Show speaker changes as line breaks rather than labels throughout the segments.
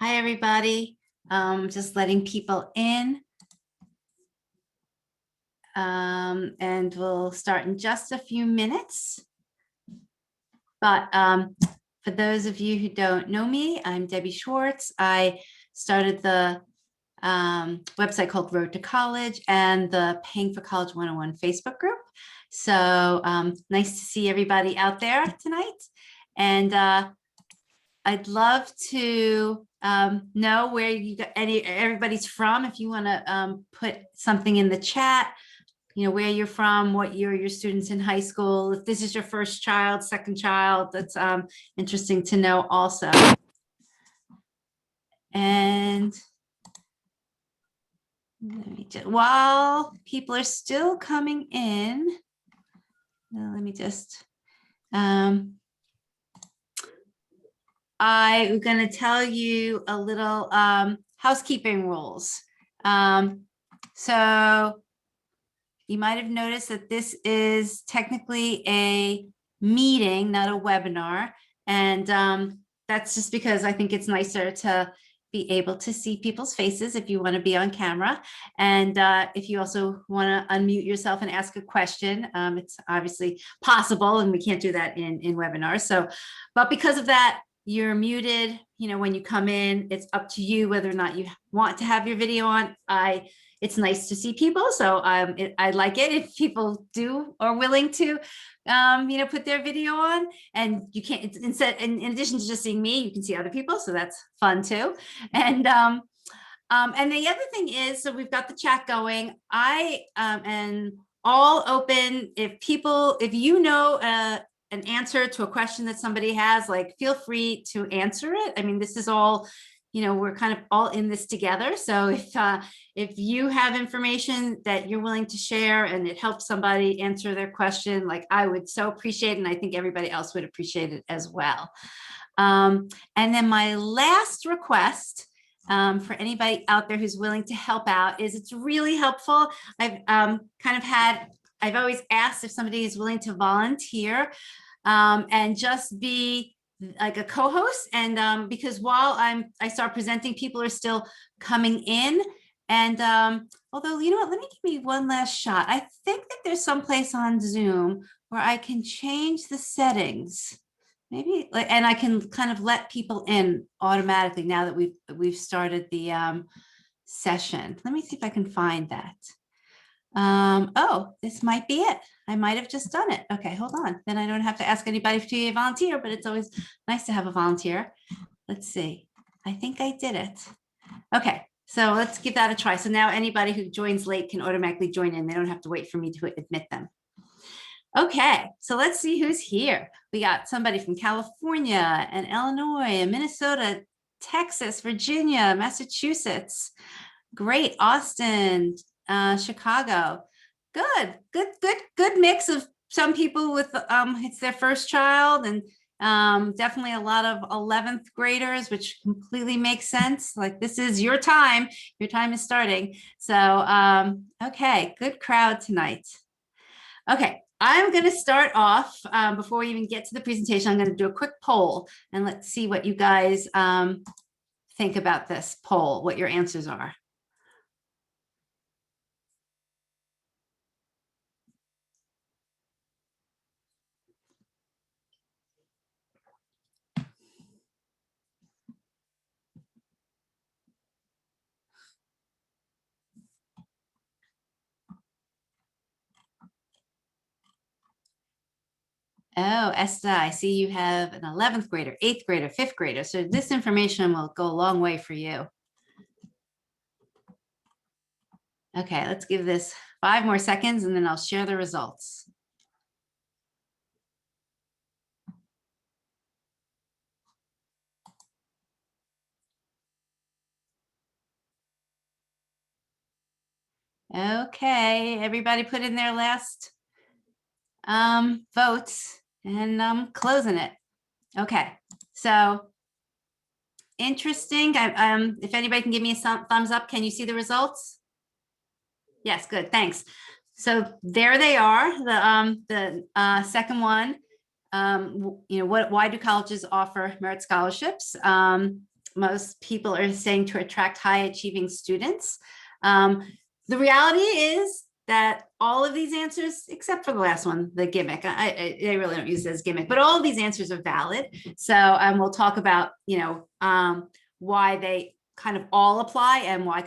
Hi, everybody. Just letting people in. And we'll start in just a few minutes. But for those of you who don't know me, I'm Debbie Schwartz. I started the website called Road to College and the Paying for College 101 Facebook group. So nice to see everybody out there tonight. And I'd love to know where everybody's from. If you want to put something in the chat, where you're from, what year your students in high school. If this is your first child, second child, that's interesting to know also. And while people are still coming in, let me just. I'm going to tell you a little housekeeping rules. So you might have noticed that this is technically a meeting, not a webinar. And that's just because I think it's nicer to be able to see people's faces if you want to be on camera. And if you also want to unmute yourself and ask a question, it's obviously possible, and we can't do that in webinars. So, but because of that, you're muted. When you come in, it's up to you whether or not you want to have your video on. It's nice to see people, so I like it if people are willing to, put their video on. And you can't, in addition to just seeing me, you can see other people, so that's fun too. And the other thing is, so we've got the chat going. I am all open. If you know an answer to a question that somebody has, like, feel free to answer it. I mean, this is all, we're kind of all in this together. So if you have information that you're willing to share and it helps somebody answer their question, like, I would so appreciate it, and I think everybody else would appreciate it as well. And then my last request for anybody out there who's willing to help out is, it's really helpful. I've always asked if somebody is willing to volunteer and just be like a co-host. And because while I start presenting, people are still coming in. And although, you know what, let me give me one last shot. I think that there's some place on Zoom where I can change the settings. Maybe, and I can kind of let people in automatically now that we've started the session. Let me see if I can find that. Oh, this might be it. I might have just done it. Okay, hold on. Then I don't have to ask anybody to be a volunteer, but it's always nice to have a volunteer. Let's see. I think I did it. Okay, so let's give that a try. So now anybody who joins late can automatically join in. They don't have to wait for me to admit them. Okay, so let's see who's here. We got somebody from California and Illinois and Minnesota, Texas, Virginia, Massachusetts. Great. Austin, Chicago. Good mix of some people with it's their first child, and definitely a lot of 11th graders, which completely makes sense. Like, this is your time is starting. So okay, good crowd tonight. Okay, I'm going to start off before we even get to the presentation. I'm going to do a quick poll, and let's see what you guys think about this poll, what your answers are. Oh, Esther, I see you have an 11th grader, 8th grader, 5th grader. So this information will go a long way for you. Okay, let's give this 5 more seconds and then I'll share the results. Okay, everybody put in their last votes, and I'm closing it. Okay, so interesting. If anybody can give me a thumbs up, can you see the results? Yes, good, thanks. So there they are. The second one, why do colleges offer merit scholarships? most people are saying to attract high achieving students. The reality is that all of these answers, except for the last one, the gimmick, I really don't use it as gimmick, but all of these answers are valid. So we'll talk about, why they kind of all apply and why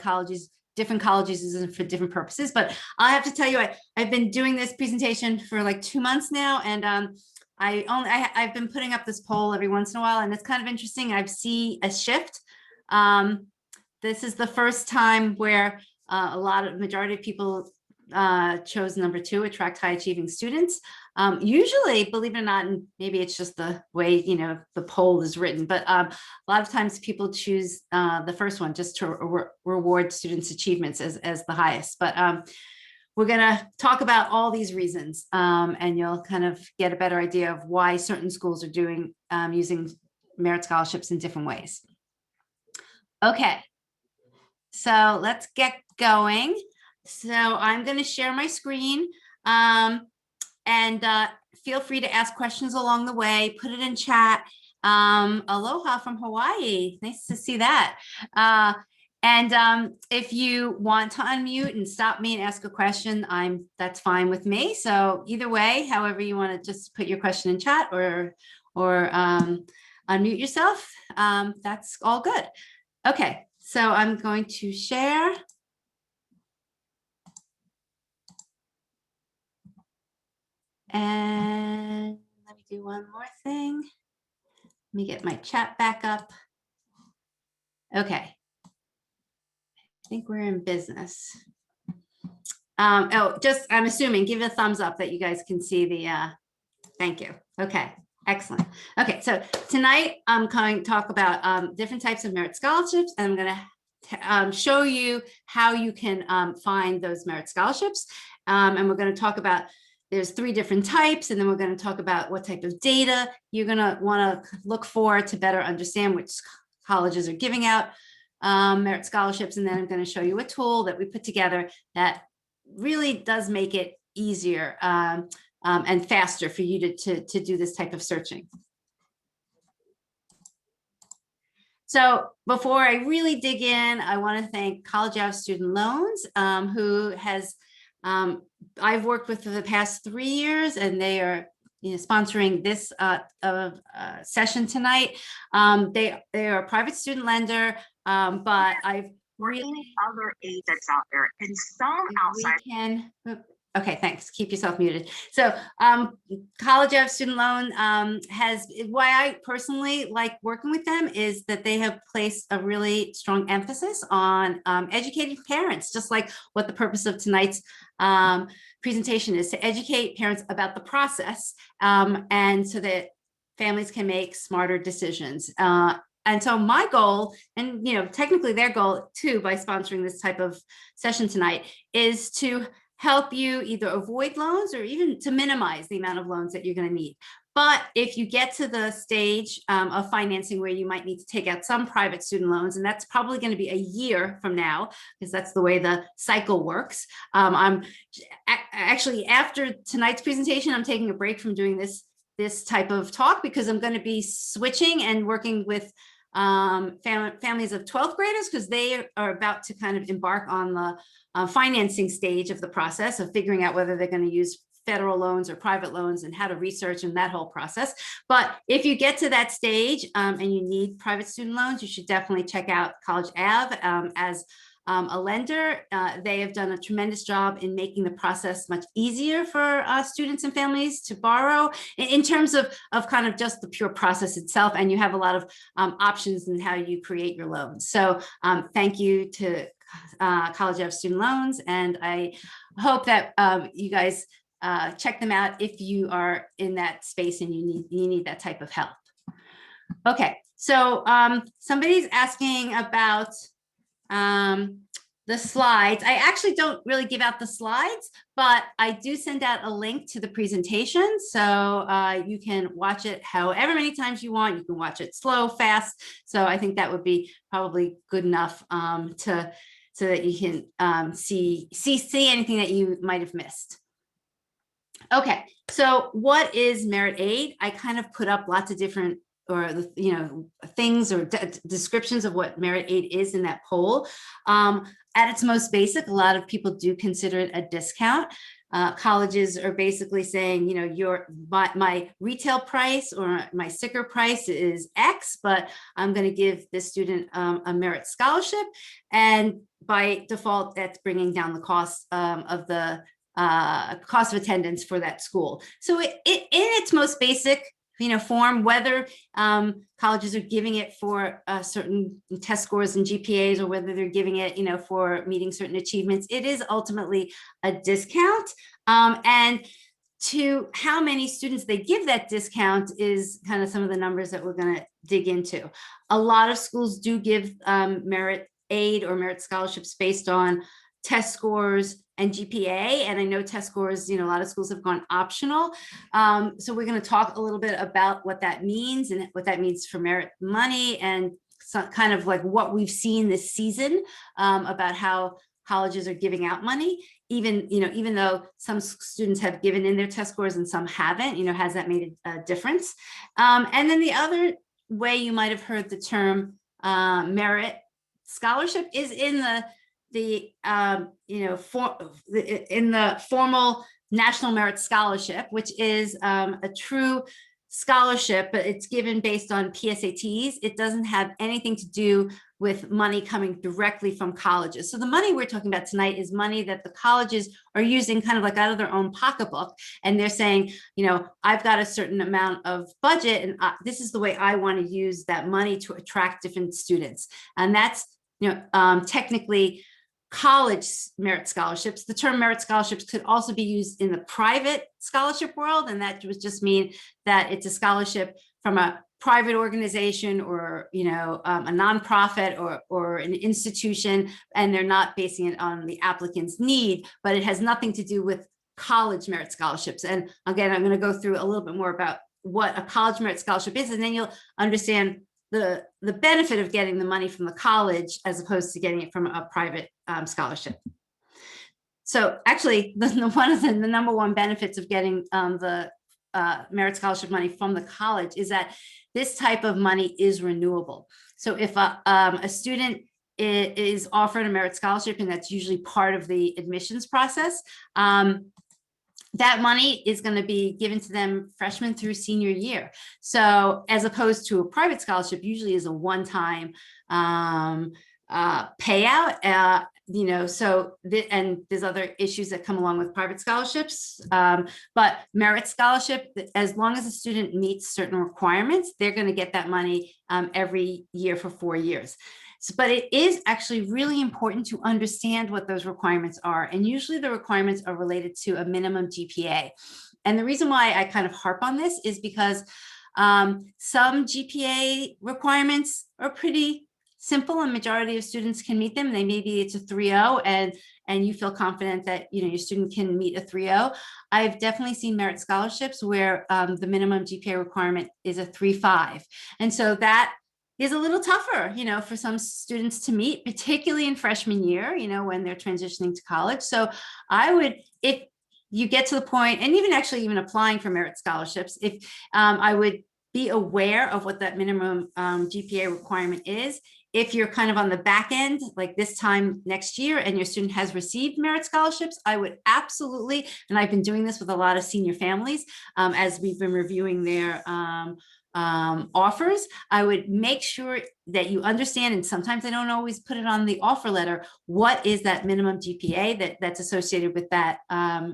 different colleges use for different purposes. But I have to tell you, I've been doing this presentation for like 2 months now, and I've been putting up this poll every once in a while, and it's kind of interesting. I see a shift. This is the first time where majority of people chose number 2, attract high achieving students. Usually, believe it or not, and maybe it's just the way, the poll is written, but a lot of times people choose the first one just to reward students' achievements as the highest. But we're going to talk about all these reasons, and you'll kind of get a better idea of why certain schools are doing using merit scholarships in different ways. Okay, so let's get going. So I'm going to share my screen, and feel free to ask questions along the way. Put it in chat. Aloha from Hawaii. Nice to see that. And if you want to unmute and stop me and ask a question, that's fine with me. So either way, however you want to just put your question in chat or unmute yourself, that's all good. Okay, so I'm going to share. And let me do one more thing. Let me get my chat back up. Okay. I think we're in business. I'm assuming, give it a thumbs up that you guys can see the, thank you. Okay, excellent. Okay, so tonight I'm going to talk about different types of merit scholarships, and I'm going to show you how you can find those merit scholarships. And we're going to talk about, there's 3 different types, and then we're going to talk about what type of data you're going to want to look for to better understand which colleges are giving out merit scholarships. And then I'm going to show you a tool that we put together that really does make it easier and faster for you to do this type of searching. So before I really dig in, I want to thank College Ave Student Loans, who has I've worked with for the past 3 years, and they are sponsoring this session tonight. They are a private student lender, but I've really
other aid that's out there, and some outside.
Okay, thanks. Keep yourself muted. So College Ave Student Loan has, why I personally like working with them is that they have placed a really strong emphasis on educating parents, just like what the purpose of tonight's presentation is, to educate parents about the process, and so that families can make smarter decisions. And so my goal, and technically their goal too, by sponsoring this type of session tonight, is to help you either avoid loans or even to minimize the amount of loans that you're going to need. But if you get to the stage of financing where you might need to take out some private student loans, and that's probably going to be a year from now, because that's the way the cycle works. I'm actually, after tonight's presentation, I'm taking a break from doing this type of talk, because I'm going to be switching and working with families of 12th graders, because they are about to kind of embark on the financing stage of the process of figuring out whether they're going to use federal loans or private loans and how to research and that whole process. But if you get to that stage and you need private student loans, you should definitely check out College Ave as a lender. They have done a tremendous job in making the process much easier for students and families to borrow in terms of kind of just the pure process itself. And you have a lot of options in how you create your loans. So thank you to College Ave Student Loans. And I hope that you guys check them out if you are in that space and you need that type of help. Okay, so somebody's asking about the slides. I actually don't really give out the slides, but I do send out a link to the presentation. So you can watch it however many times you want. You can watch it slow, fast. So I think that would be probably good enough so that you can see anything that you might have missed. Okay, so what is merit aid? I kind of put up lots of different or the, you know, things or descriptions of what merit aid is in that poll. At its most basic, a lot of people do consider it a discount. Colleges are basically saying, you know, my retail price or my sticker price is X, but I'm going to give this student a merit scholarship, and by default, that's bringing down the cost of the cost of attendance for that school. So in its most basic, you know, form, whether colleges are giving it for certain test scores and GPAs, or whether they're giving it, you know, for meeting certain achievements, it is ultimately a discount. And to how many students they give that discount is kind of some of the numbers that we're going to dig into. A lot of schools do give merit aid or merit scholarships based on test scores and GPA. And I know test scores, you know, a lot of schools have gone optional. So we're going to talk a little bit about what that means and what that means for merit money, and kind of like what we've seen this season about how colleges are giving out money, even, you know, even though some students have given in their test scores and some haven't, you know, has that made a difference? And then the other way you might have heard the term merit scholarship is in the you know, in the formal National Merit Scholarship, which is a true scholarship, but it's given based on PSATs. It doesn't have anything to do with money coming directly from colleges. So the money we're talking about tonight is money that the colleges are using kind of like out of their own pocketbook. And they're saying, you know, I've got a certain amount of budget, and this is the way I want to use that money to attract different students. And that's, you know, technically college merit scholarships. The term merit scholarships could also be used in the private scholarship world, and that would just mean that it's a scholarship from a private organization, or, you know, a nonprofit or an institution, and they're not basing it on the applicant's need, but it has nothing to do with college merit scholarships. And again, I'm going to go through a little bit more about what a college merit scholarship is, and then you'll understand the benefit of getting the money from the college as opposed to getting it from a private scholarship. So actually, one of the number one benefits of getting the merit scholarship money from the college is that this type of money is renewable. So if a student is offered a merit scholarship, and that's usually part of the admissions process, that money is going to be given to them freshman through senior year. So as opposed to a private scholarship, usually is a one-time payout. You know, so and there's other issues that come along with private scholarships, but merit scholarship, as long as a student meets certain requirements, they're going to get that money every year for 4 years. But it is actually really important to understand what those requirements are. And usually the requirements are related to a minimum GPA. And the reason why I kind of harp on this is because some GPA requirements are pretty simple, and majority of students can meet them. Maybe it's a 3.0, and you feel confident that, you know, your student can meet a 3.0. I've definitely seen merit scholarships where the minimum GPA requirement is a 3.5. And so that is a little tougher, you know, for some students to meet, particularly in freshman year, you know, when they're transitioning to college. So I would, if you get to the point, and even applying for merit scholarships, if I would be aware of what that minimum GPA requirement is. If you're kind of on the back end, like this time next year, and your student has received merit scholarships, I would absolutely, and I've been doing this with a lot of senior families as we've been reviewing their offers, I would make sure that you understand, and sometimes they don't always put it on the offer letter, what is that minimum GPA that's associated with that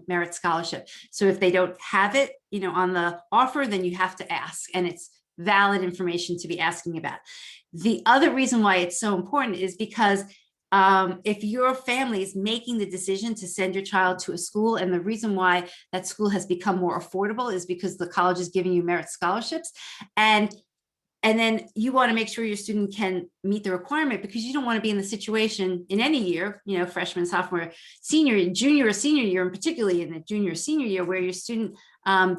merit scholarship. So if they don't have it, you know, on the offer, then you have to ask, and it's valid information to be asking about. The other reason why it's so important is because if your family is making the decision to send your child to a school, and the reason why that school has become more affordable is because the college is giving you merit scholarships, and then you want to make sure your student can meet the requirement, because you don't want to be in the situation in any year, you know, freshman, sophomore, senior, junior, or senior year, and particularly in the junior, senior year, where your student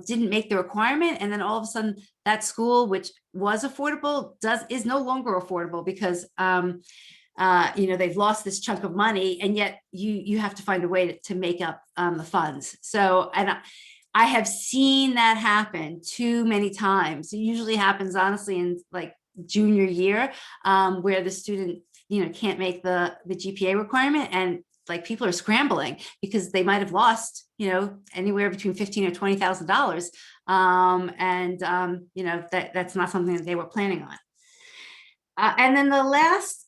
didn't make the requirement, and then all of a sudden that school, which was affordable, is no longer affordable because you know, they've lost this chunk of money, and yet you have to find a way to make up the funds. So, and I have seen that happen too many times. It usually happens honestly in like junior year, where the student, can't make the GPA requirement, and like people are scrambling because they might have lost, anywhere between $15,000 or $20,000. That's not something that they were planning on. And then the last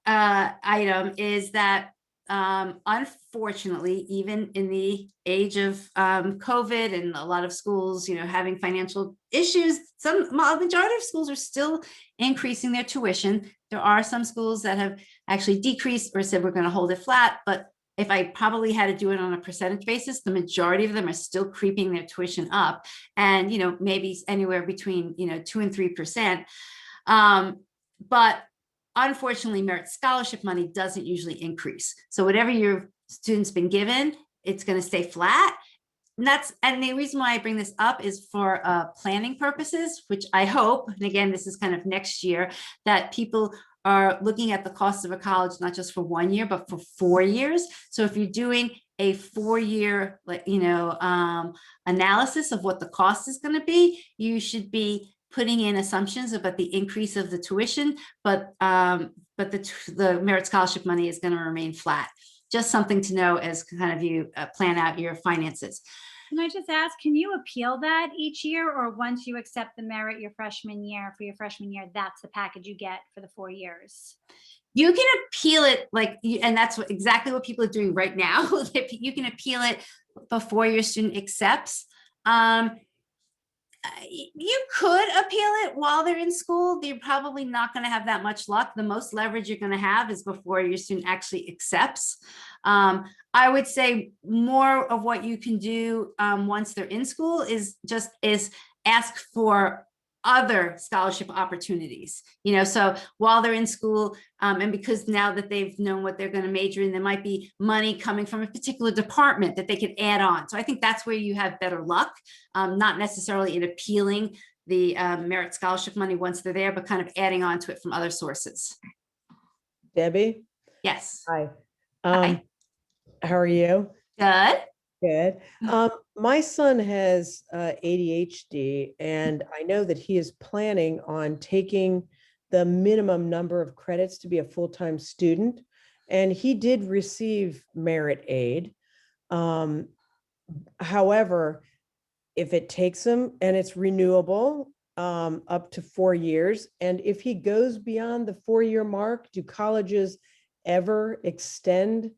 item is that, unfortunately, even in the age of COVID and a lot of schools, having financial issues, majority of schools are still increasing their tuition. There are some schools that have actually decreased or said we're going to hold it flat, but if I probably had to do it on a percentage basis, the majority of them are still creeping their tuition up, and maybe anywhere between 2 and 3%. But unfortunately, merit scholarship money doesn't usually increase. So whatever your student's been given, it's going to stay flat. And the reason why I bring this up is for planning purposes, which I hope, and again, this is kind of next year, that people are looking at the cost of a college, not just for 1 year, but for 4 years. So if you're doing a 4-year, analysis of what the cost is going to be, you should be putting in assumptions about the increase of the tuition, but the merit scholarship money is going to remain flat. Just something to know as kind of you plan out your finances.
Can I just ask, can you appeal that each year, or once you accept the merit for your freshman year, that's the package you get for the 4 years?
You can appeal it and that's exactly what people are doing right now. You can appeal it before your student accepts. You could appeal it while they're in school. You're probably not going to have that much luck. The most leverage you're going to have is before your student actually accepts. I would say more of what you can do once they're in school is ask for other scholarship opportunities, so while they're in school, and because now that they've known what they're going to major in, there might be money coming from a particular department that they could add on. So I think that's where you have better luck, not necessarily in appealing the merit scholarship money once they're there, but kind of adding on to it from other sources.
Debbie?
Yes.
Hi.
Hi.
How are you?
Good.
Good. My son has ADHD, and I know that he is planning on taking the minimum number of credits to be a full-time student, and he did receive merit aid. However, if it takes him, and it's renewable up to 4 years, and if he goes beyond the 4-year mark, do colleges ever extend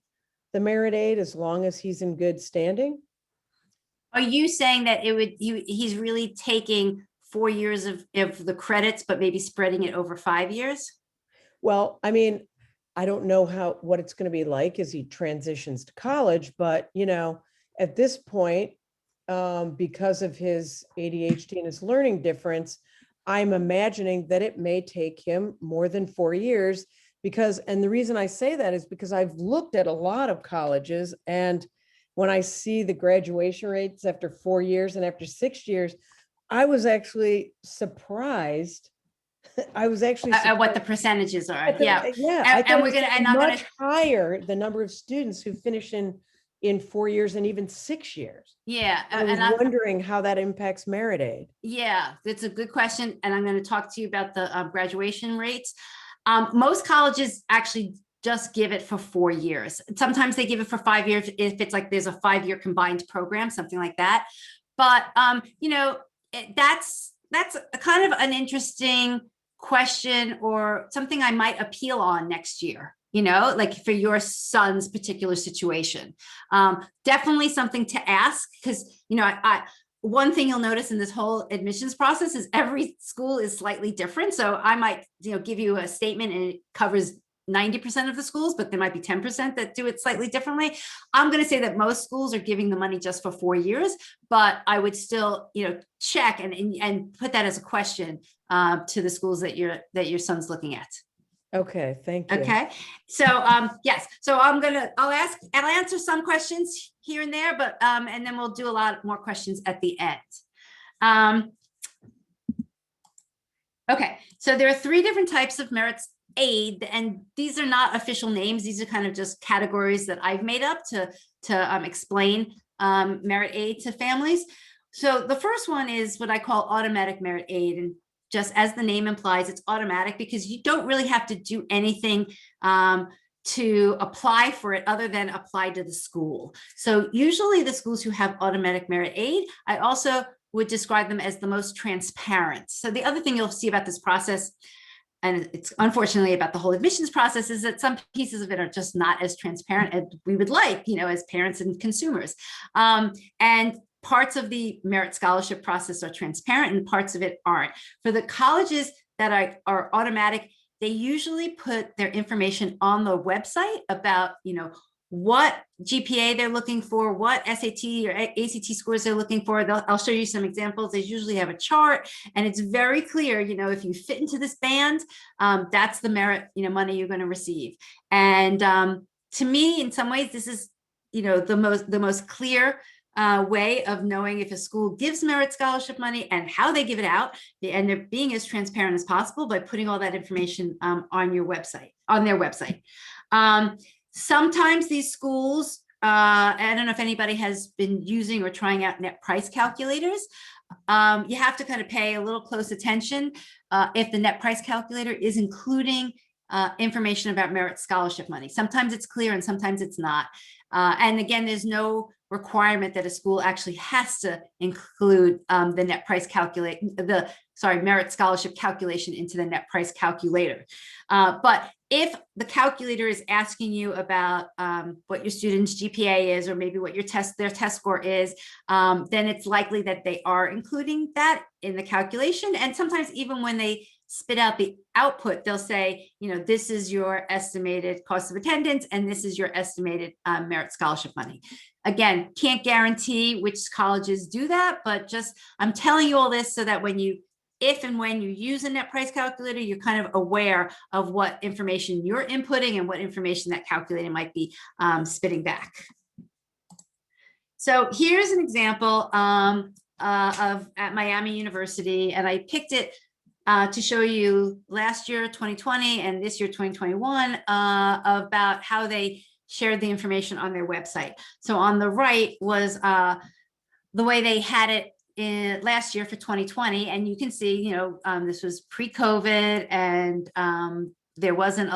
the merit aid as long as he's in good standing?
Are you saying that he's really taking 4 years of the credits, but maybe spreading it over 5 years?
Well, I mean, I don't know what it's going to be like as he transitions to college, but at this point, because of his ADHD and his learning difference, I'm imagining that it may take him more than 4 years. And the reason I say that is because I've looked at a lot of colleges, and when I see the graduation rates after 4 years and after 6 years, I was actually surprised.
At what the percentages are.
Yeah.
And we're going to, and I'm going to
higher the number of students who finish in 4 years and even 6 years.
Yeah.
I was wondering how that impacts merit aid.
Yeah, that's a good question. And I'm going to talk to you about the graduation rates. Most colleges actually just give it for 4 years. Sometimes they give it for 5 years if it's like there's a 5-year combined program, something like that. But that's kind of an interesting question, or something I might appeal on next year. Like for your son's particular situation. Definitely something to ask, because one thing you'll notice in this whole admissions process is every school is slightly different. So I might, give you a statement and it covers 90% of the schools, but there might be 10% that do it slightly differently. I'm going to say that most schools are giving the money just for 4 years, but I would still, check and put that as a question to the schools that your son's looking at.
Okay, thank you.
Okay, so yes, so I'll answer some questions here and there, but and then we'll do a lot more questions at the end. Okay, so there are 3 different types of merits aid, and these are not official names. These are kind of just categories that I've made up to explain merit aid to families. So the first one is what I call automatic merit aid. And just as the name implies, it's automatic because you don't really have to do anything to apply for it other than apply to the school. So usually the schools who have automatic merit aid, I also would describe them as the most transparent. So the other thing you'll see about this process, and it's unfortunately about the whole admissions process, is that some pieces of it are just not as transparent as we would like, as parents and consumers. And parts of the merit scholarship process are transparent and parts of it aren't. For the colleges that are automatic, they usually put their information on the website about, what GPA they're looking for, what SAT or ACT scores they're looking for. I'll show you some examples. They usually have a chart, and it's very clear, if you fit into this band, that's the merit, money you're going to receive. And to me, in some ways, this is, the most clear way of knowing if a school gives merit scholarship money and how they give it out, and they're being as transparent as possible by putting all that information on their website. Sometimes these schools, I don't know if anybody has been using or trying out net price calculators. You have to kind of pay a little close attention if the net price calculator is including information about merit scholarship money. Sometimes it's clear and sometimes it's not. And again, there's no requirement that a school actually has to include the net price merit scholarship calculation into the net price calculator. But if the calculator is asking you about what your student's GPA is, or maybe what their test score is, then it's likely that they are including that in the calculation. And sometimes even when they spit out the output, they'll say, this is your estimated cost of attendance, and this is your estimated merit scholarship money. Again, can't guarantee which colleges do that, but I'm telling you all this so that if and when you use a net price calculator, you're kind of aware of what information you're inputting and what information that calculator might be spitting back. So here's an example of at Miami University, and I picked it to show you last year, 2020, and this year, 2021, about how they shared the information on their website. So on the right was the way they had it in last year for 2020. And you can see, this was pre-COVID, and there wasn't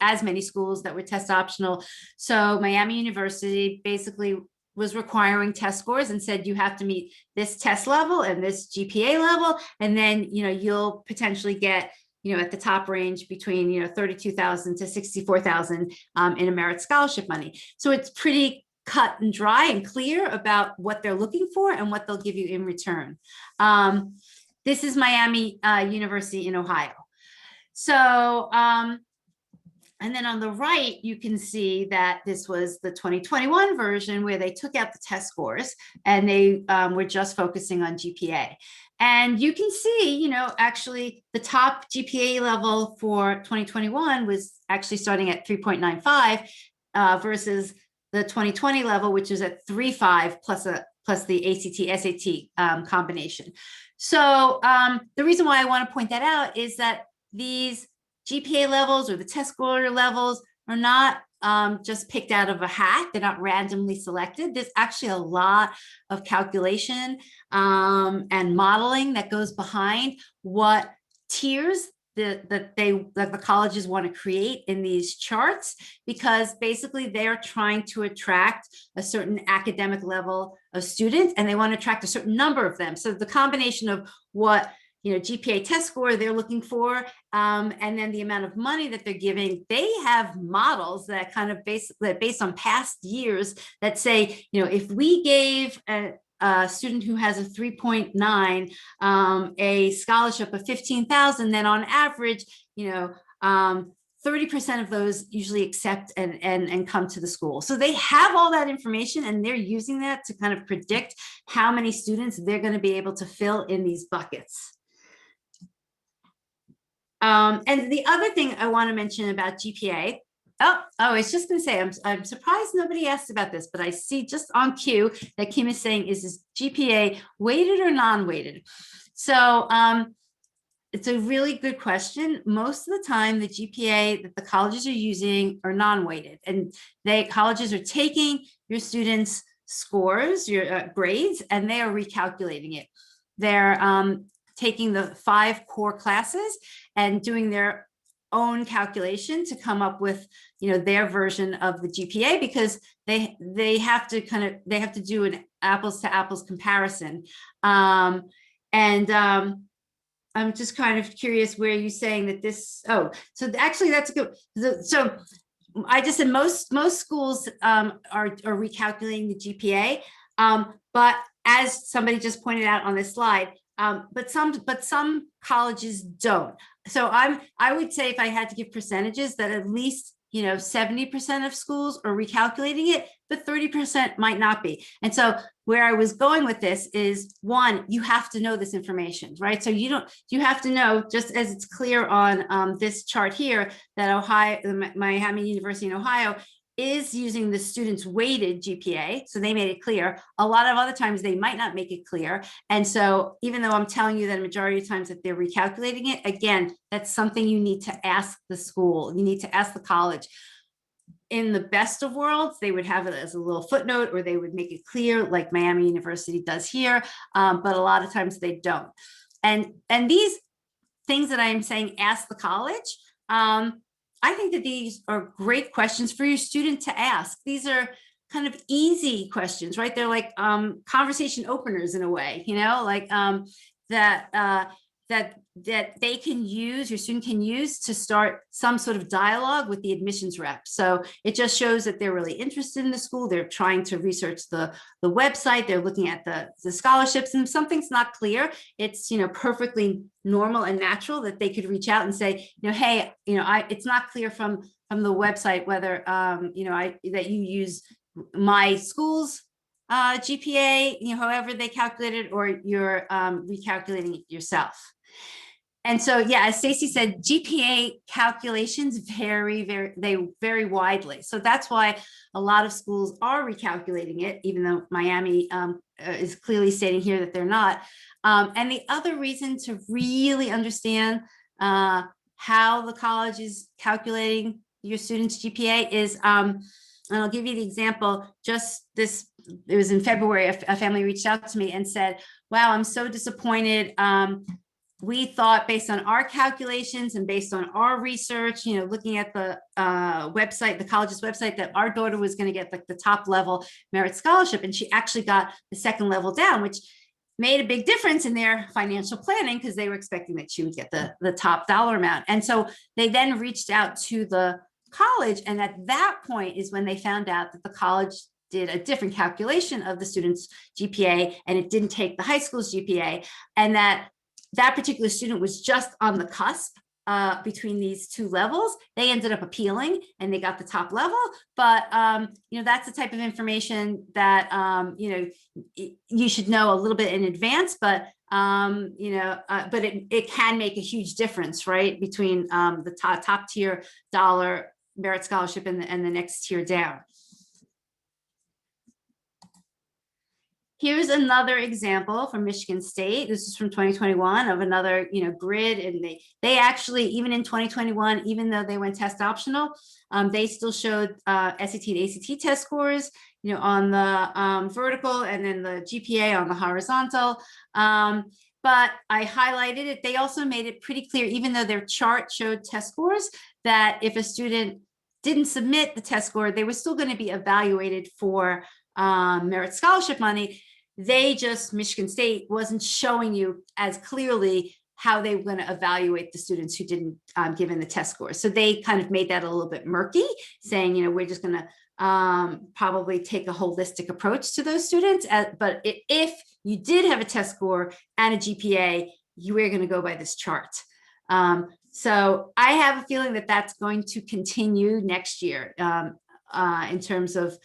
as many schools that were test optional. So Miami University basically was requiring test scores and said, you have to meet this test level and this GPA level. And then, you'll potentially get, at the top range between, 32,000 to 64,000 in a merit scholarship money. So it's pretty cut and dry and clear about what they're looking for and what they'll give you in return. This is Miami University in Ohio. So, and then on the right, you can see that this was the 2021 version where they took out the test scores and they were just focusing on GPA. And you can see, actually the top GPA level for 2021 was actually starting at 3.95 versus the 2020 level, which is at 3.5 plus the ACT, SAT combination. So the reason why I want to point that out is that these GPA levels or the test score levels are not just picked out of a hat. They're not randomly selected. There's actually a lot of calculation and modeling that goes behind what tiers that the colleges want to create in these charts, because basically they're trying to attract a certain academic level of students, and they want to attract a certain number of them. So the combination of what GPA test score they're looking for, and then the amount of money that they're giving, they have models that kind of based on past years that say, if we gave a student who has a 3.9 a scholarship of 15,000, then on average, 30% of those usually accept and come to the school. So they have all that information, and they're using that to kind of predict how many students they're going to be able to fill in these buckets. And the other thing I want to mention about GPA, I was just going to say, I'm surprised nobody asked about this, but I see just on cue that Kim is saying, is this GPA weighted or non-weighted? So it's a really good question. Most of the time, the GPA that the colleges are using are non-weighted, and colleges are taking your students' scores, your grades, and they are recalculating it. They're taking the 5 core classes and doing their own calculation to come up with, their version of the GPA, because they have to do an apples to apples comparison. I'm just kind of curious where you're saying that this, so actually that's good. So I just said most schools are recalculating the GPA, but as somebody just pointed out on this slide, but some colleges don't. So I would say, if I had to give percentages, that at least 70% of schools are recalculating it, but 30% might not be. And so where I was going with this is, one, you have to know this information, right? So you have to know, just as it's clear on this chart here, that Miami University in Ohio is using the students' weighted GPA. So they made it clear. A lot of other times they might not make it clear. And so even though I'm telling you that a majority of times that they're recalculating it, again, that's something you need to ask the school. You need to ask the college. In the best of worlds, they would have it as a little footnote, or they would make it clear like Miami University does here. But a lot of times they don't. And these things that I am saying, ask the college, I think that these are great questions for your student to ask. These are kind of easy questions, right? They're like conversation openers in a way, that they can use, your student can use to start some sort of dialogue with the admissions rep. So it just shows that they're really interested in the school. They're trying to research the website. They're looking at the scholarships, and if something's not clear, it's, perfectly normal and natural that they could reach out and say, hey, it's not clear from the website whether, that you use my school's GPA, however they calculate it, or you're recalculating it yourself. And so, yeah, as Stacy said, GPA calculations vary widely. So that's why a lot of schools are recalculating it, even though Miami is clearly stating here that they're not. And the other reason to really understand how the college is calculating your students' GPA is, and I'll give you the example, it was in February, a family reached out to me and said, wow, I'm so disappointed. We thought, based on our calculations and based on our research, looking at the website, the college's website, that our daughter was going to get like the top level merit scholarship. And she actually got the second level down, which made a big difference in their financial planning, because they were expecting that she would get the top dollar amount. And so they then reached out to the college. And at that point is when they found out that the college did a different calculation of the student's GPA, and it didn't take the high school's GPA, and that particular student was just on the cusp between these two levels. They ended up appealing and they got the top level. But, that's the type of information that, you should know a little bit in advance, but, but it can make a huge difference, right? Between the top tier dollar merit scholarship and the next tier down. Here's another example from Michigan State. This is from 2021 of another, grid. And they actually, even in 2021, even though they went test optional, they still showed SAT and ACT test scores, on the vertical, and then the GPA on the horizontal. But I highlighted it. They also made it pretty clear, even though their chart showed test scores, that if a student didn't submit the test score, they were still going to be evaluated for merit scholarship money. Michigan State wasn't showing you as clearly how they were going to evaluate the students who didn't give in the test scores. So they kind of made that a little bit murky, saying, we're just going to probably take a holistic approach to those students. But if you did have a test score and a GPA, you were going to go by this chart. So I have a feeling that that's going to continue next year in terms of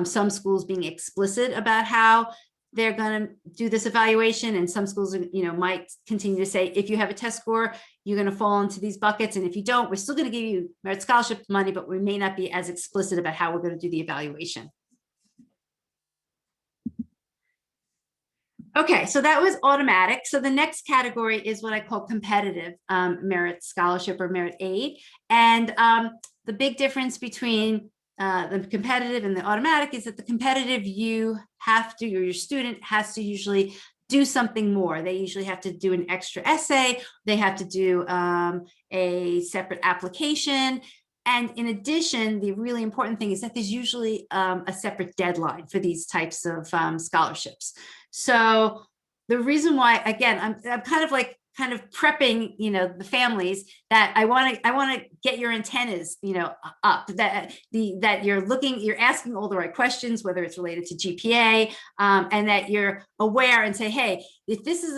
some schools being explicit about how they're going to do this evaluation, and some schools, might continue to say, if you have a test score, you're going to fall into these buckets, and if you don't, we're still going to give you merit scholarship money, but we may not be as explicit about how we're going to do the evaluation. Okay, so that was automatic. So the next category is what I call competitive merit scholarship or merit aid, and the big difference between the competitive and the automatic is that the competitive, you have to, or your student has to usually do something more. They usually have to do an extra essay. They have to do a separate application. And in addition, the really important thing is that there's usually a separate deadline for these types of scholarships. So the reason why, again, I'm kind of prepping, the families that I want to get your antennas, up, that you're asking all the right questions, whether it's related to GPA, and that you're aware and say, hey, if this is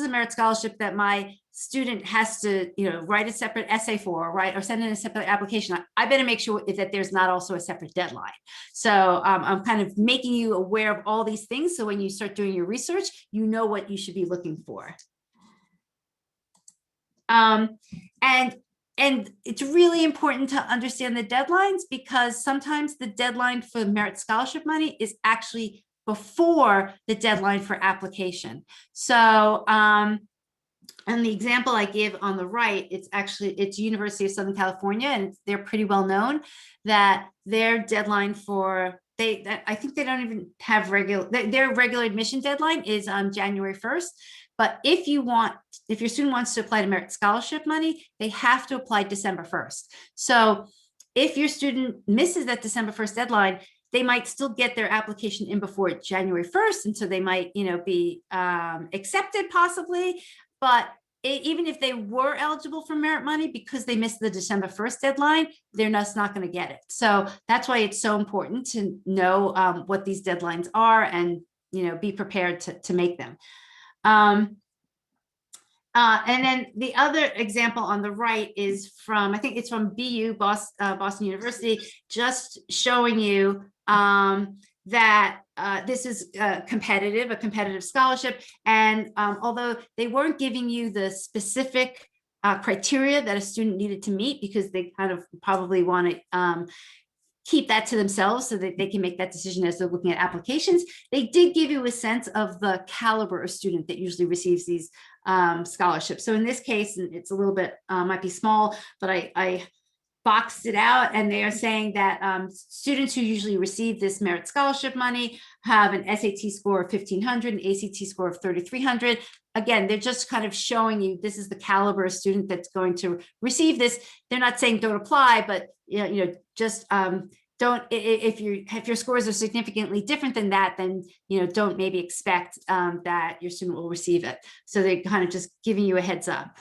a merit scholarship that my student has to, write a separate essay for, right, or send in a separate application, I better make sure that there's not also a separate deadline. So I'm kind of making you aware of all these things. So when you start doing your research, you know what you should be looking for. And it's really important to understand the deadlines, because sometimes the deadline for merit scholarship money is actually before the deadline for application. So, and the example I give on the right, it's University of Southern California, and they're pretty well known that their deadline I think they don't even have their regular admission deadline is on January 1st. But if your student wants to apply to merit scholarship money, they have to apply December 1st. So if your student misses that December 1st deadline, they might still get their application in before January 1st. And so they might, be accepted possibly. But even if they were eligible for merit money, because they missed the December 1st deadline, they're just not going to get it. So that's why it's so important to know what these deadlines are and, be prepared to make them. And then the other example on the right is I think it's from BU, Boston University, just showing you that this is a competitive scholarship. And although they weren't giving you the specific criteria that a student needed to meet, because they kind of probably want to keep that to themselves so that they can make that decision as they're looking at applications, they did give you a sense of the caliber of student that usually receives these scholarships. So in this case, and it's a little bit, might be small, but I boxed it out, and they are saying that students who usually receive this merit scholarship money have an SAT score of 1,500, an ACT score of 3,300. Again, they're just kind of showing you this is the caliber of student that's going to receive this. They're not saying don't apply, but just don't, if your scores are significantly different than that, then don't maybe expect that your student will receive it. So they're kind of just giving you a heads up.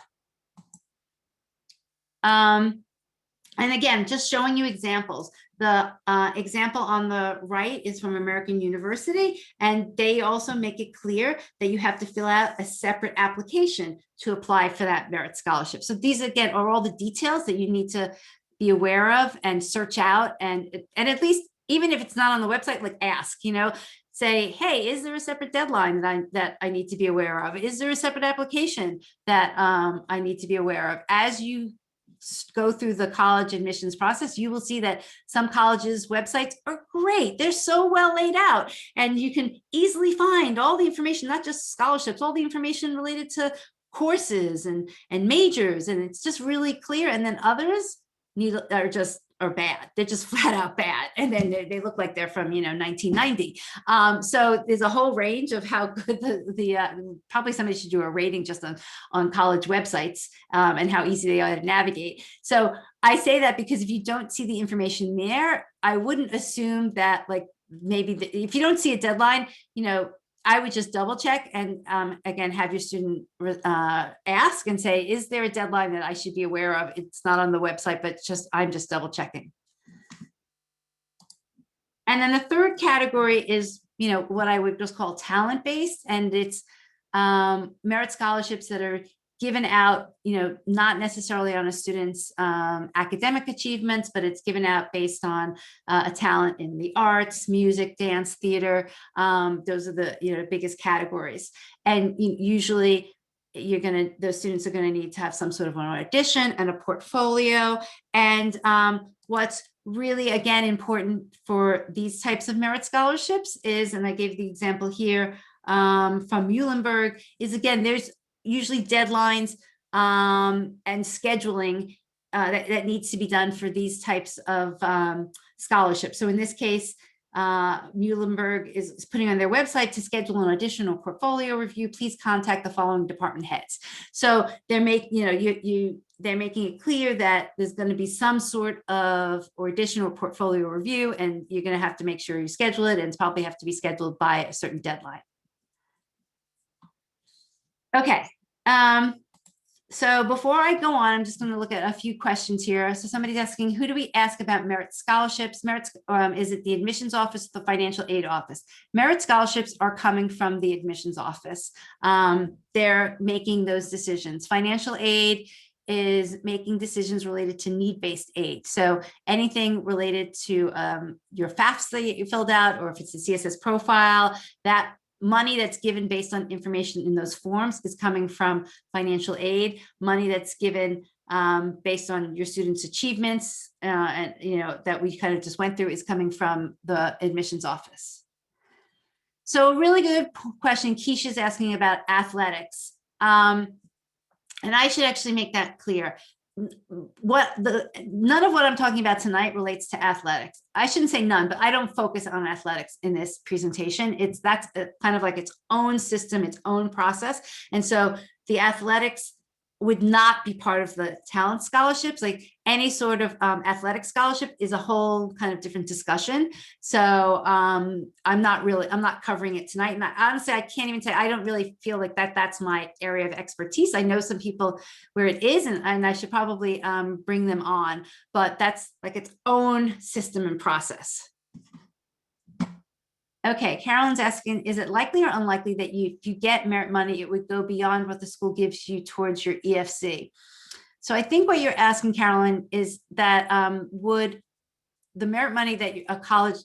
And again, just showing you examples. The example on the right is from American University, and they also make it clear that you have to fill out a separate application to apply for that merit scholarship. So these, again, are all the details that you need to be aware of and search out, and at least, even if it's not on the website, like ask, say, hey, is there a separate deadline that I need to be aware of? Is there a separate application that I need to be aware of? As you go through the college admissions process, you will see that some colleges' websites are great. They're so well laid out, and you can easily find all the information, not just scholarships, all the information related to courses and majors, and it's just really clear. And then others are bad. They're just flat out bad. And then they look like they're from, 1990. So there's a whole range of how good probably somebody should do a rating just on college websites and how easy they are to navigate. So I say that because if you don't see the information there, I wouldn't assume that, like, maybe if you don't see a deadline, I would just double check and again, have your student ask and say, is there a deadline that I should be aware of? It's not on the website, but I'm just double checking. And then the third category is, what I would just call talent-based, and it's merit scholarships that are given out, not necessarily on a student's academic achievements, but it's given out based on a talent in the arts, music, dance, theater. Those are the biggest categories. And usually those students are going to need to have some sort of an audition and a portfolio. And what's really, again, important for these types of merit scholarships is, and I gave the example here from Muhlenberg, is, again, there's usually deadlines and scheduling that needs to be done for these types of scholarships. So in this case, Muhlenberg is putting on their website to schedule an additional portfolio review. Please contact the following department heads. So they're they're making it clear that there's going to be some sort of or additional portfolio review, and you're going to have to make sure you schedule it, and it's probably have to be scheduled by a certain deadline. Okay. So before I go on, I'm just going to look at a few questions here. So somebody's asking, who do we ask about merit scholarships? Merits, is it the admissions office, the financial aid office? Merit scholarships are coming from the admissions office. They're making those decisions. Financial aid is making decisions related to need-based aid. So anything related to your FAFSA that you filled out, or if it's a CSS profile, that money that's given based on information in those forms is coming from financial aid. Money that's given based on your students' achievements, and that we kind of just went through, is coming from the admissions office. So a really good question. Keisha's asking about athletics. And I should actually make that clear. None of what I'm talking about tonight relates to athletics. I shouldn't say none, but I don't focus on athletics in this presentation. That's kind of like its own system, its own process. And so the athletics would not be part of the talent scholarships. Like any sort of athletic scholarship is a whole kind of different discussion. So I'm not covering it tonight. And honestly, I can't even say, I don't really feel like that's my area of expertise. I know some people where it is, and I should probably bring them on, but that's like its own system and process. Okay, Carolyn's asking, is it likely or unlikely that if you get merit money, it would go beyond what the school gives you towards your EFC? So I think what you're asking, Carolyn, is that would the merit money that a college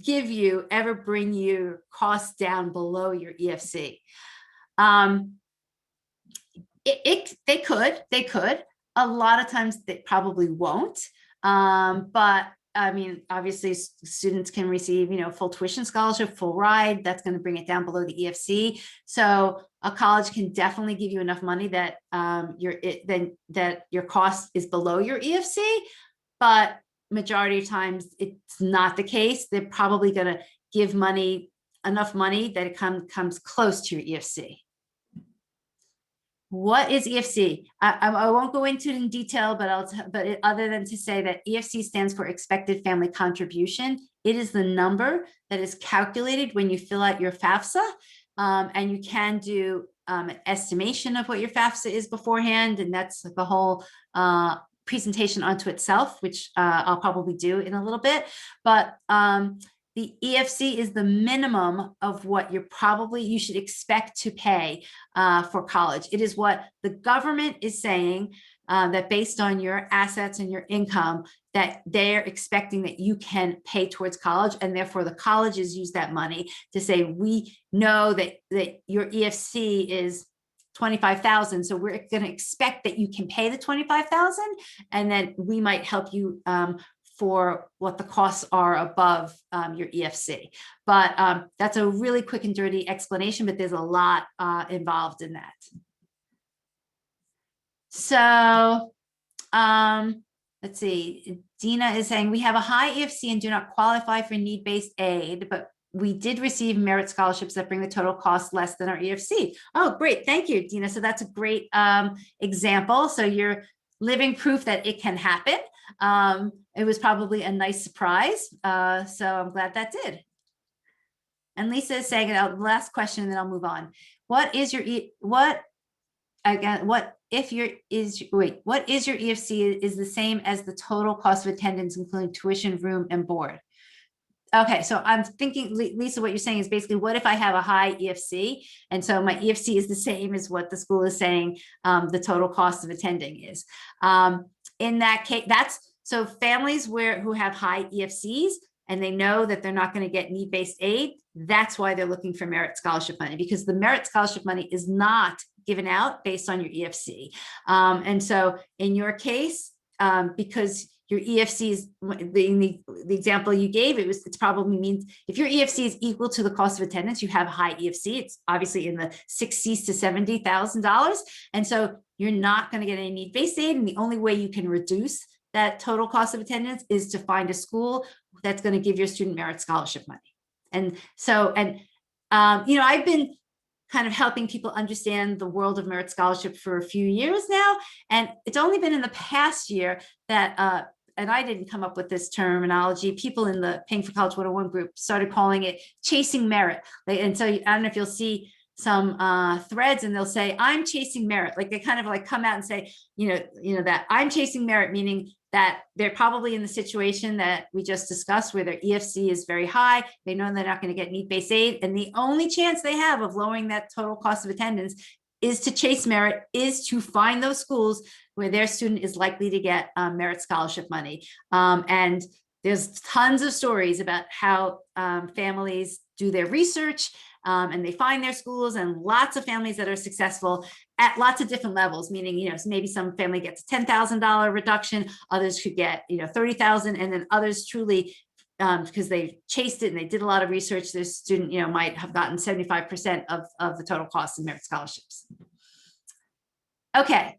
give you ever bring your costs down below your EFC? They could. A lot of times they probably won't, but I mean, obviously students can receive, full tuition scholarship, full ride. That's going to bring it down below the EFC. So a college can definitely give you enough money that that your cost is below your EFC, but majority of times it's not the case. They're probably going to give enough money that it comes close to your EFC. What is EFC? I won't go into it in detail, but other than to say that EFC stands for expected family contribution. It is the number that is calculated when you fill out your FAFSA, and you can do an estimation of what your FAFSA is beforehand, and that's the whole presentation onto itself, which I'll probably do in a little bit. But the EFC is the minimum of what you should expect to pay for college. It is what the government is saying that based on your assets and your income, that they're expecting that you can pay towards college. And therefore the colleges use that money to say, we know that your EFC is 25,000. So we're going to expect that you can pay the 25,000, and then we might help you for what the costs are above your EFC. But that's a really quick and dirty explanation, but there's a lot involved in that. So let's see, Dina is saying, we have a high EFC and do not qualify for need-based aid, but we did receive merit scholarships that bring the total cost less than our EFC. Oh, great. Thank you, Dina. So that's a great example. So you're living proof that it can happen. It was probably a nice surprise. So I'm glad that did. And Lisa is saying, last question, and then I'll move on. What is your EFC is the same as the total cost of attendance, including tuition, room, and board? Okay, so I'm thinking, Lisa, what you're saying is basically, what if I have a high EFC? And so my EFC is the same as what the school is saying the total cost of attending is. In that case, so families who have high EFCs and they know that they're not going to get need-based aid, that's why they're looking for merit scholarship money, because the merit scholarship money is not given out based on your EFC. And so in your case, because your EFC is the example you gave, it's probably means if your EFC is equal to the cost of attendance, you have high EFC. It's obviously in the $60,000 to $70,000. And so you're not going to get any need-based aid. And the only way you can reduce that total cost of attendance is to find a school that's going to give your student merit scholarship money. And so, you know, I've been kind of helping people understand the world of merit scholarship for a few years now. And it's only been in the past year that, and I didn't come up with this terminology, people in the Paying for College 101 group started calling it chasing merit. And so I don't know if you'll see some threads and they'll say, I'm chasing merit. Like they kind of like come out and say, you know, that I'm chasing merit, meaning that they're probably in the situation that we just discussed where their EFC is very high. They know they're not going to get need-based aid. And the only chance they have of lowering that total cost of attendance is to chase merit, is to find those schools where their student is likely to get merit scholarship money. And there's tons of stories about how families do their research and they find their schools, and lots of families that are successful at lots of different levels, meaning, you know, maybe some family gets a $10,000 reduction, others could get, you know, $30,000, and then others truly, because they chased it and they did a lot of research, their student, you know, might have gotten 75% of the total cost of merit scholarships. Okay,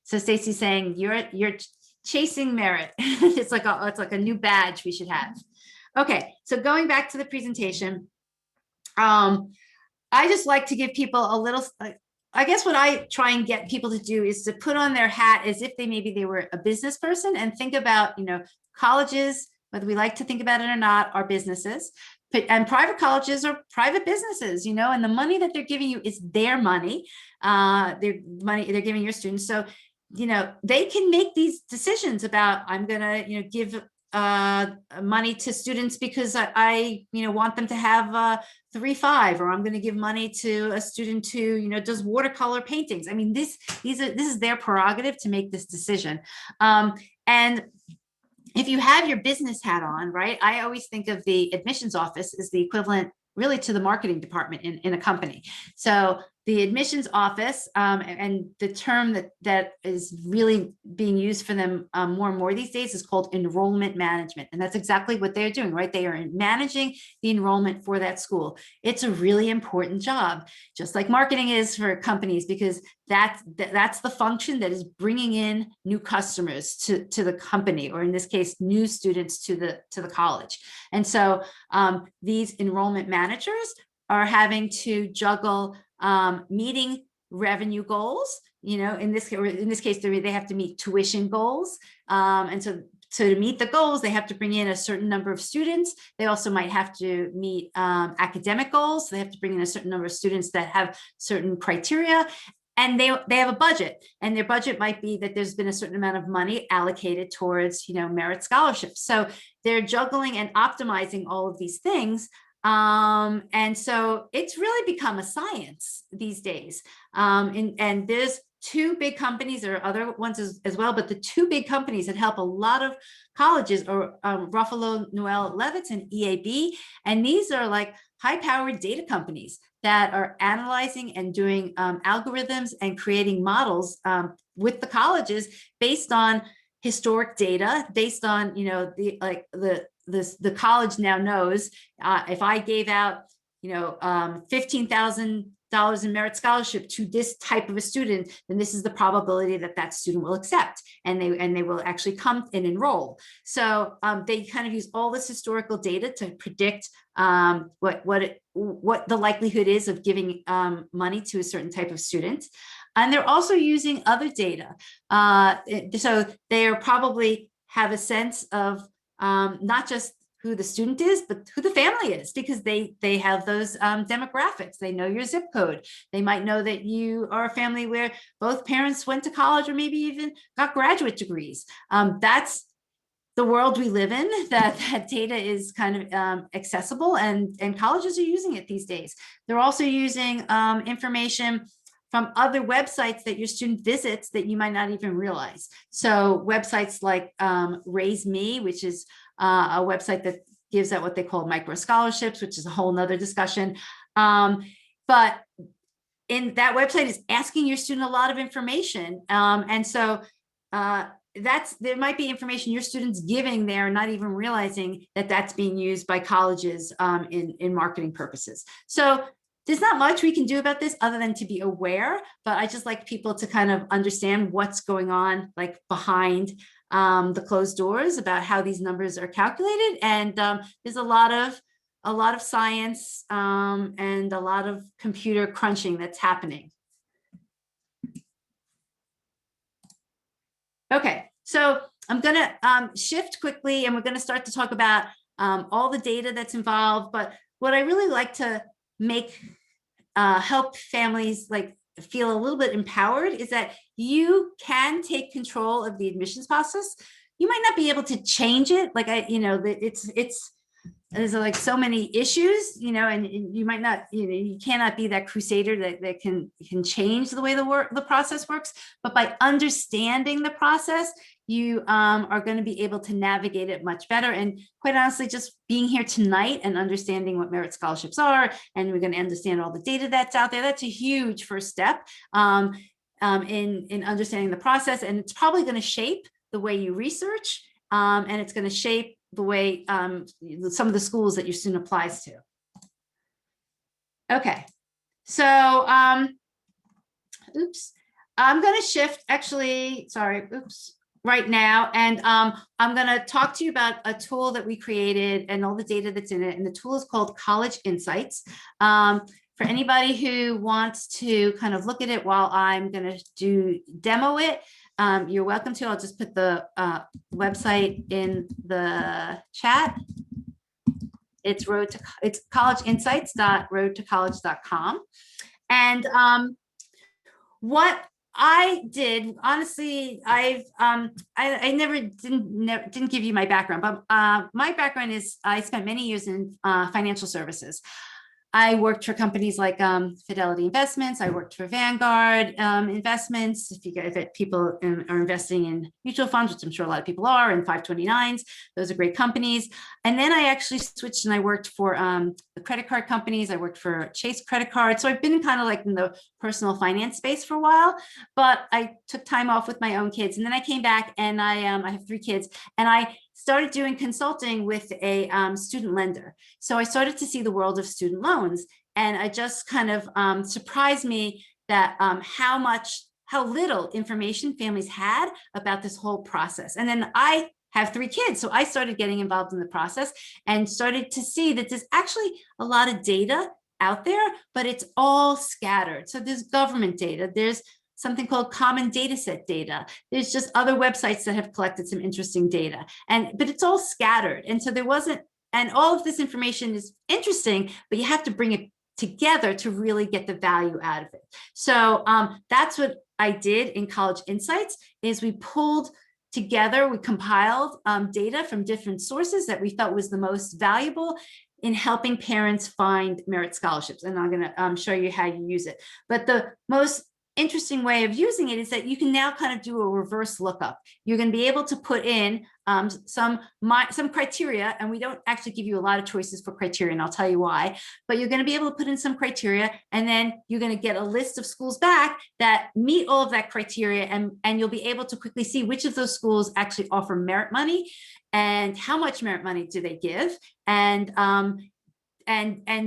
so Stacy's saying you're chasing merit. It's like a new badge we should have. Okay, so going back to the presentation, I just like to give people a little, I guess what I try and get people to do is to put on their hat as if maybe they were a business person and think about, you know, colleges, whether we like to think about it or not, are businesses, and private colleges are private businesses, you know, and the money that they're giving you is their money, they're giving your students. So, you know, they can make these decisions about, I'm going to, you know, give money to students because I you know, want them to have 3-5, or I'm going to give money to a student who, you know, does watercolor paintings. I mean, this is their prerogative to make this decision. And if you have your business hat on, right, I always think of the admissions office as the equivalent really to the marketing department in a company. So the admissions office, and the term that is really being used for them more and more these days is called enrollment management. And that's exactly what they're doing, right? They are managing the enrollment for that school. It's a really important job, just like marketing is for companies, because that's the function that is bringing in new customers to the company, or in this case, new students to the college. And so these enrollment managers are having to juggle meeting revenue goals, you know, in this case, they have to meet tuition goals. And so to meet the goals, they have to bring in a certain number of students. They also might have to meet academic goals. So they have to bring in a certain number of students that have certain criteria. And they have a budget, and their budget might be that there's been a certain amount of money allocated towards, you know, merit scholarships. So they're juggling and optimizing all of these things. And so it's really become a science these days. And there's two big companies, there are other ones as well, but the two big companies that help a lot of colleges are Ruffalo, Noel Levitz, and EAB. And these are like high-powered data companies that are analyzing and doing algorithms and creating models with the colleges based on historic data, based on, you know, the college now knows if I gave out, you know, $15,000 in merit scholarship to this type of a student, then this is the probability that that student will accept, and they will actually come and enroll. So they kind of use all this historical data to predict what the likelihood is of giving money to a certain type of student. And they're also using other data. So they are probably have a sense of not just who the student is, but who the family is, because they have those demographics. They know your zip code. They might know that you are a family where both parents went to college or maybe even got graduate degrees. That's the world we live in, that data is kind of accessible, and colleges are using it these days. They're also using information from other websites that your student visits that you might not even realize. So websites like Raise Me, which is a website that gives out what they call micro scholarships, which is a whole nother discussion. But in that website is asking your student a lot of information. And so there might be information your students giving there, not even realizing that that's being used by colleges in marketing purposes. So there's not much we can do about this other than to be aware, but I just like people to kind of understand what's going on like behind the closed doors about how these numbers are calculated. And there's a lot of science and a lot of computer crunching that's happening. Okay, so I'm gonna shift quickly and we're gonna start to talk about all the data that's involved. But what I really like to help families like feel a little bit empowered is that you can take control of the admissions process. You might not be able to change it. Like there's like so many issues, and you might not, you cannot be that crusader that can change the way the process works. But by understanding the process, you are going to be able to navigate it much better. And quite honestly, just being here tonight and understanding what merit scholarships are, and we're going to understand all the data that's out there. That's a huge first step in understanding the process. And it's probably going to shape the way you research, and it's going to shape the way some of the schools that your student applies to. Okay, so oops, I'm going to shift right now, and I'm going to talk to you about a tool that we created and all the data that's in it. And the tool is called College Insights. For anybody who wants to kind of look at it while I'm going to demo it, you're welcome to. I'll just put the website in the chat. It's collegeinsights.roadtocollege.com. And what I did, honestly, I never didn't give you my background, but my background is I spent many years in financial services. I worked for companies like Fidelity Investments. I worked for Vanguard Investments. If people are investing in mutual funds, which I'm sure a lot of people are, and 529s, those are great companies. And then I actually switched and I worked for the credit card companies. I worked for Chase Credit Card. So I've been kind of like in the personal finance space for a while, but I took time off with my own kids. And then I came back and I have 3 kids, and I started doing consulting with a student lender. So I started to see the world of student loans, and I just kind of surprised me that how little information families had about this whole process. And then I have 3 kids, so I started getting involved in the process and started to see that there's actually a lot of data out there, but it's all scattered. So there's government data, there's something called common data set data. There's just other websites that have collected some interesting data, but it's all scattered. And so and all of this information is interesting, but you have to bring it together to really get the value out of it. So that's what I did in College Insights, is we pulled together, we compiled data from different sources that we felt was the most valuable in helping parents find merit scholarships. And I'm gonna show you how you use it. But the most interesting way of using it is that you can now kind of do a reverse lookup. You're going to be able to put in some criteria, and we don't actually give you a lot of choices for criteria, and I'll tell you why, but you're going to be able to put in some criteria, and then you're going to get a list of schools back that meet all of that criteria, and you'll be able to quickly see which of those schools actually offer merit money and how much merit money do they give, and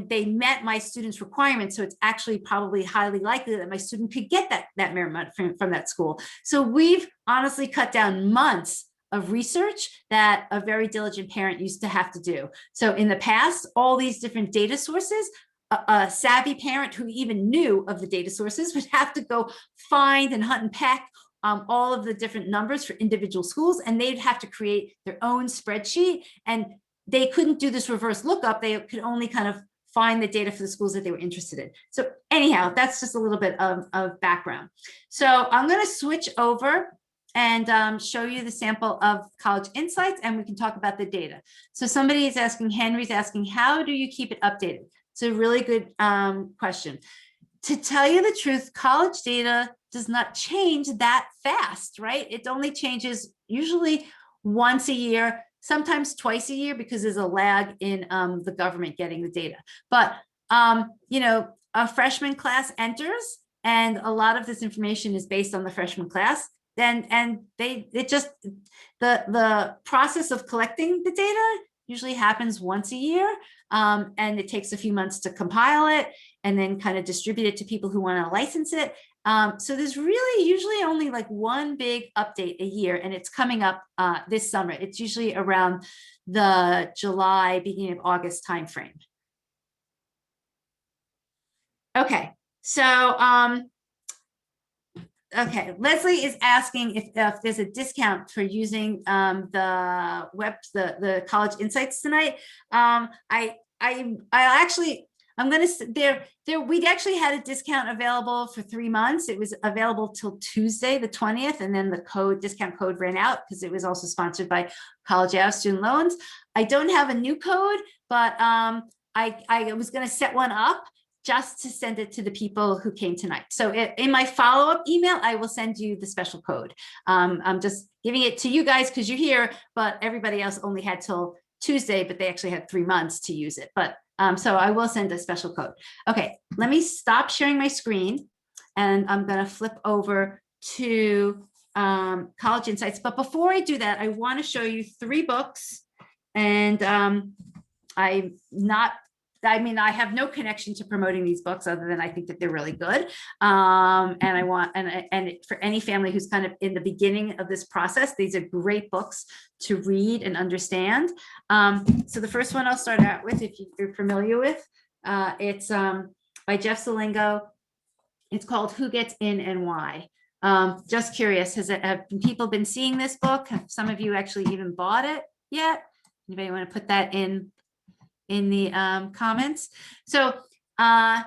they met my student's requirements. So it's actually probably highly likely that my student could get that merit money from that school. So we've honestly cut down months of research that a very diligent parent used to have to do. So in the past, all these different data sources, a savvy parent who even knew of the data sources would have to go find and hunt and peck all of the different numbers for individual schools, and they'd have to create their own spreadsheet, and they couldn't do this reverse lookup. They could only kind of find the data for the schools that they were interested in. So anyhow, that's just a little bit of background. So I'm going to switch over and show you the sample of College Insights, and we can talk about the data. So somebody is asking, Henry's asking, how do you keep it updated? It's a really good question. To tell you the truth, college data does not change that fast, right? It only changes usually once a year, sometimes twice a year, because there's a lag in the government getting the data. But, a freshman class enters, and a lot of this information is based on the freshman class. and the process of collecting the data usually happens once a year. And it takes a few months to compile it and then kind of distribute it to people who want to license it. So there's really usually only like one big update a year, and it's coming up this summer. It's usually around the July, beginning of August timeframe. Okay, so okay, Leslie is asking if there's a discount for using the College Insights tonight. I'm gonna we'd actually had a discount available for 3 months. It was available till Tuesday, the 20th, and then the discount code ran out because it was also sponsored by College Ave student loans. I don't have a new code, but I was gonna set one up just to send it to the people who came tonight. So in my follow-up email, I will send you the special code. I'm just giving it to you guys because you're here, but everybody else only had till Tuesday, but they actually had 3 months to use it. But so I will send a special code. Okay, let me stop sharing my screen and I'm gonna flip over to College Insights. But before I do that, I wanna show you 3 books, and I have no connection to promoting these books other than I think that they're really good. And I want, and for any family who's kind of in the beginning of this process, these are great books to read and understand. So the first one I'll start out with, if you're familiar with, it's by Jeff Zelingo. It's called Who Gets In and Why. Just curious, have people been seeing this book? Have some of you actually even bought it yet? Anybody want to put that in the comments? So, oh,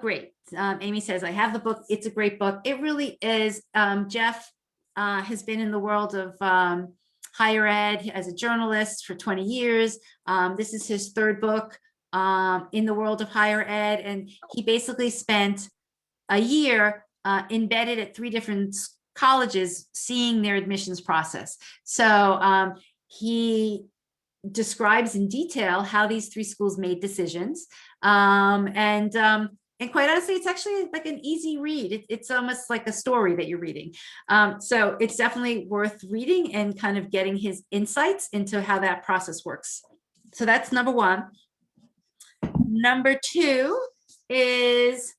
great. Amy says, I have the book. It's a great book. It really is. Jeff has been in the world of higher ed as a journalist for 20 years. This is his 3rd book in the world of higher ed. And he basically spent a year embedded at 3 different colleges seeing their admissions process. So he describes in detail how these 3 schools made decisions. And quite honestly, it's actually like an easy read. It's almost like a story that you're reading. So it's definitely worth reading and kind of getting his insights into how that process works. So that's number 1. Number 2 is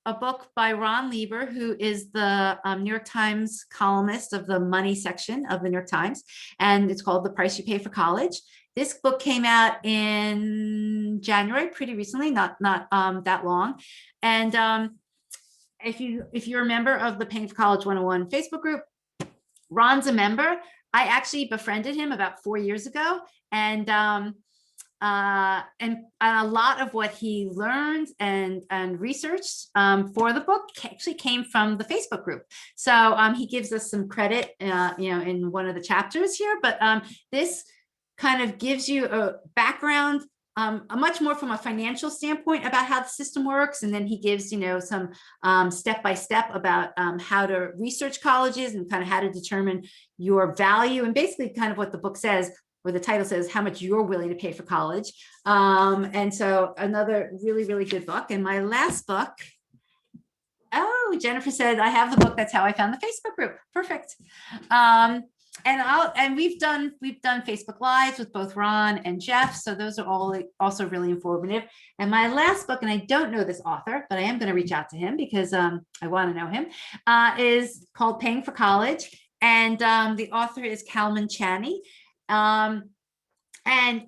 a book by Ron Lieber, who is the New York Times columnist of the money section of the New York Times, and it's called The Price You Pay for College. This book came out in January, pretty recently, not that long. And if you're a member of the Paying for College 101 Facebook group, Ron's a member. I actually befriended him about 4 years ago, and a lot of what he learned and researched for the book actually came from the Facebook group. So he gives us some credit, in one of the chapters here, but this kind of gives you a background, much more from a financial standpoint about how the system works. And then he gives, some step-by-step about how to research colleges and kind of how to determine your value, and basically kind of what the book says, or the title says, how much you're willing to pay for college. And so another really, really good book. And my last book, oh, Jennifer said, I have the book. That's how I found the Facebook group. Perfect. And we've done Facebook Lives with both Ron and Jeff. So those are all also really informative. And my last book, and I don't know this author, but I am going to reach out to him because I want to know him, is called Paying for College. And the author is Kalman Channy. And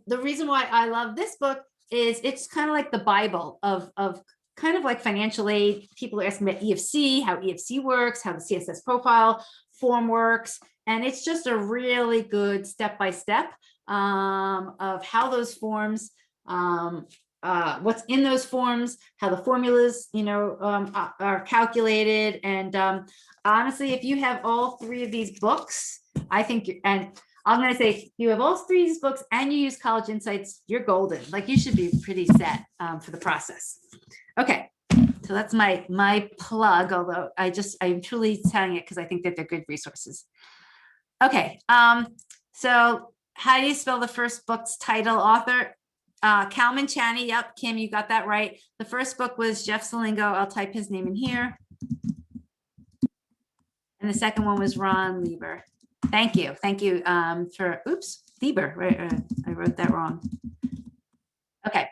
the reason why I love this book is it's kind of like the Bible of kind of like financial aid. People are asking about EFC, how EFC works, how the CSS profile form works. And it's just a really good step-by-step of how those forms, what's in those forms, how the formulas, are calculated. And honestly, if you have all 3 of these books, I think, and I'm going to say, if you have all 3 of these books and you use College Insights, you're golden. Like, you should be pretty set for the process. Okay, so that's my plug, although I'm truly telling it because I think that they're good resources. Okay, so how do you spell the first book's title, author? Kalman Channy. Yep, Kim, you got that right. The first book was Jeff Zelingo. I'll type his name in here. And the second one was Ron Lieber. Thank you. Thank you for, oops, Lieber, right? I wrote that wrong. Okay.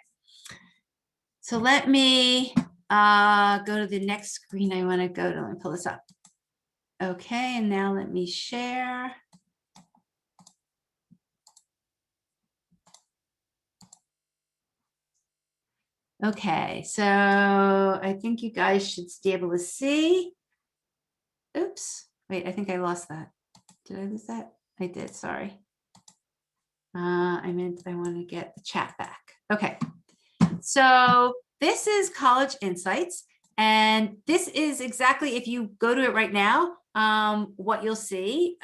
So let me go to the next screen I want to go to. Let me pull this up. Okay, and now let me share. Okay, so I think you guys should be able to see. Oops, wait, I think I lost that. Did I lose that? I did, sorry. I want to get the chat back. Okay, so this is College Insights, and this is exactly, if you go to it right now, what you'll see.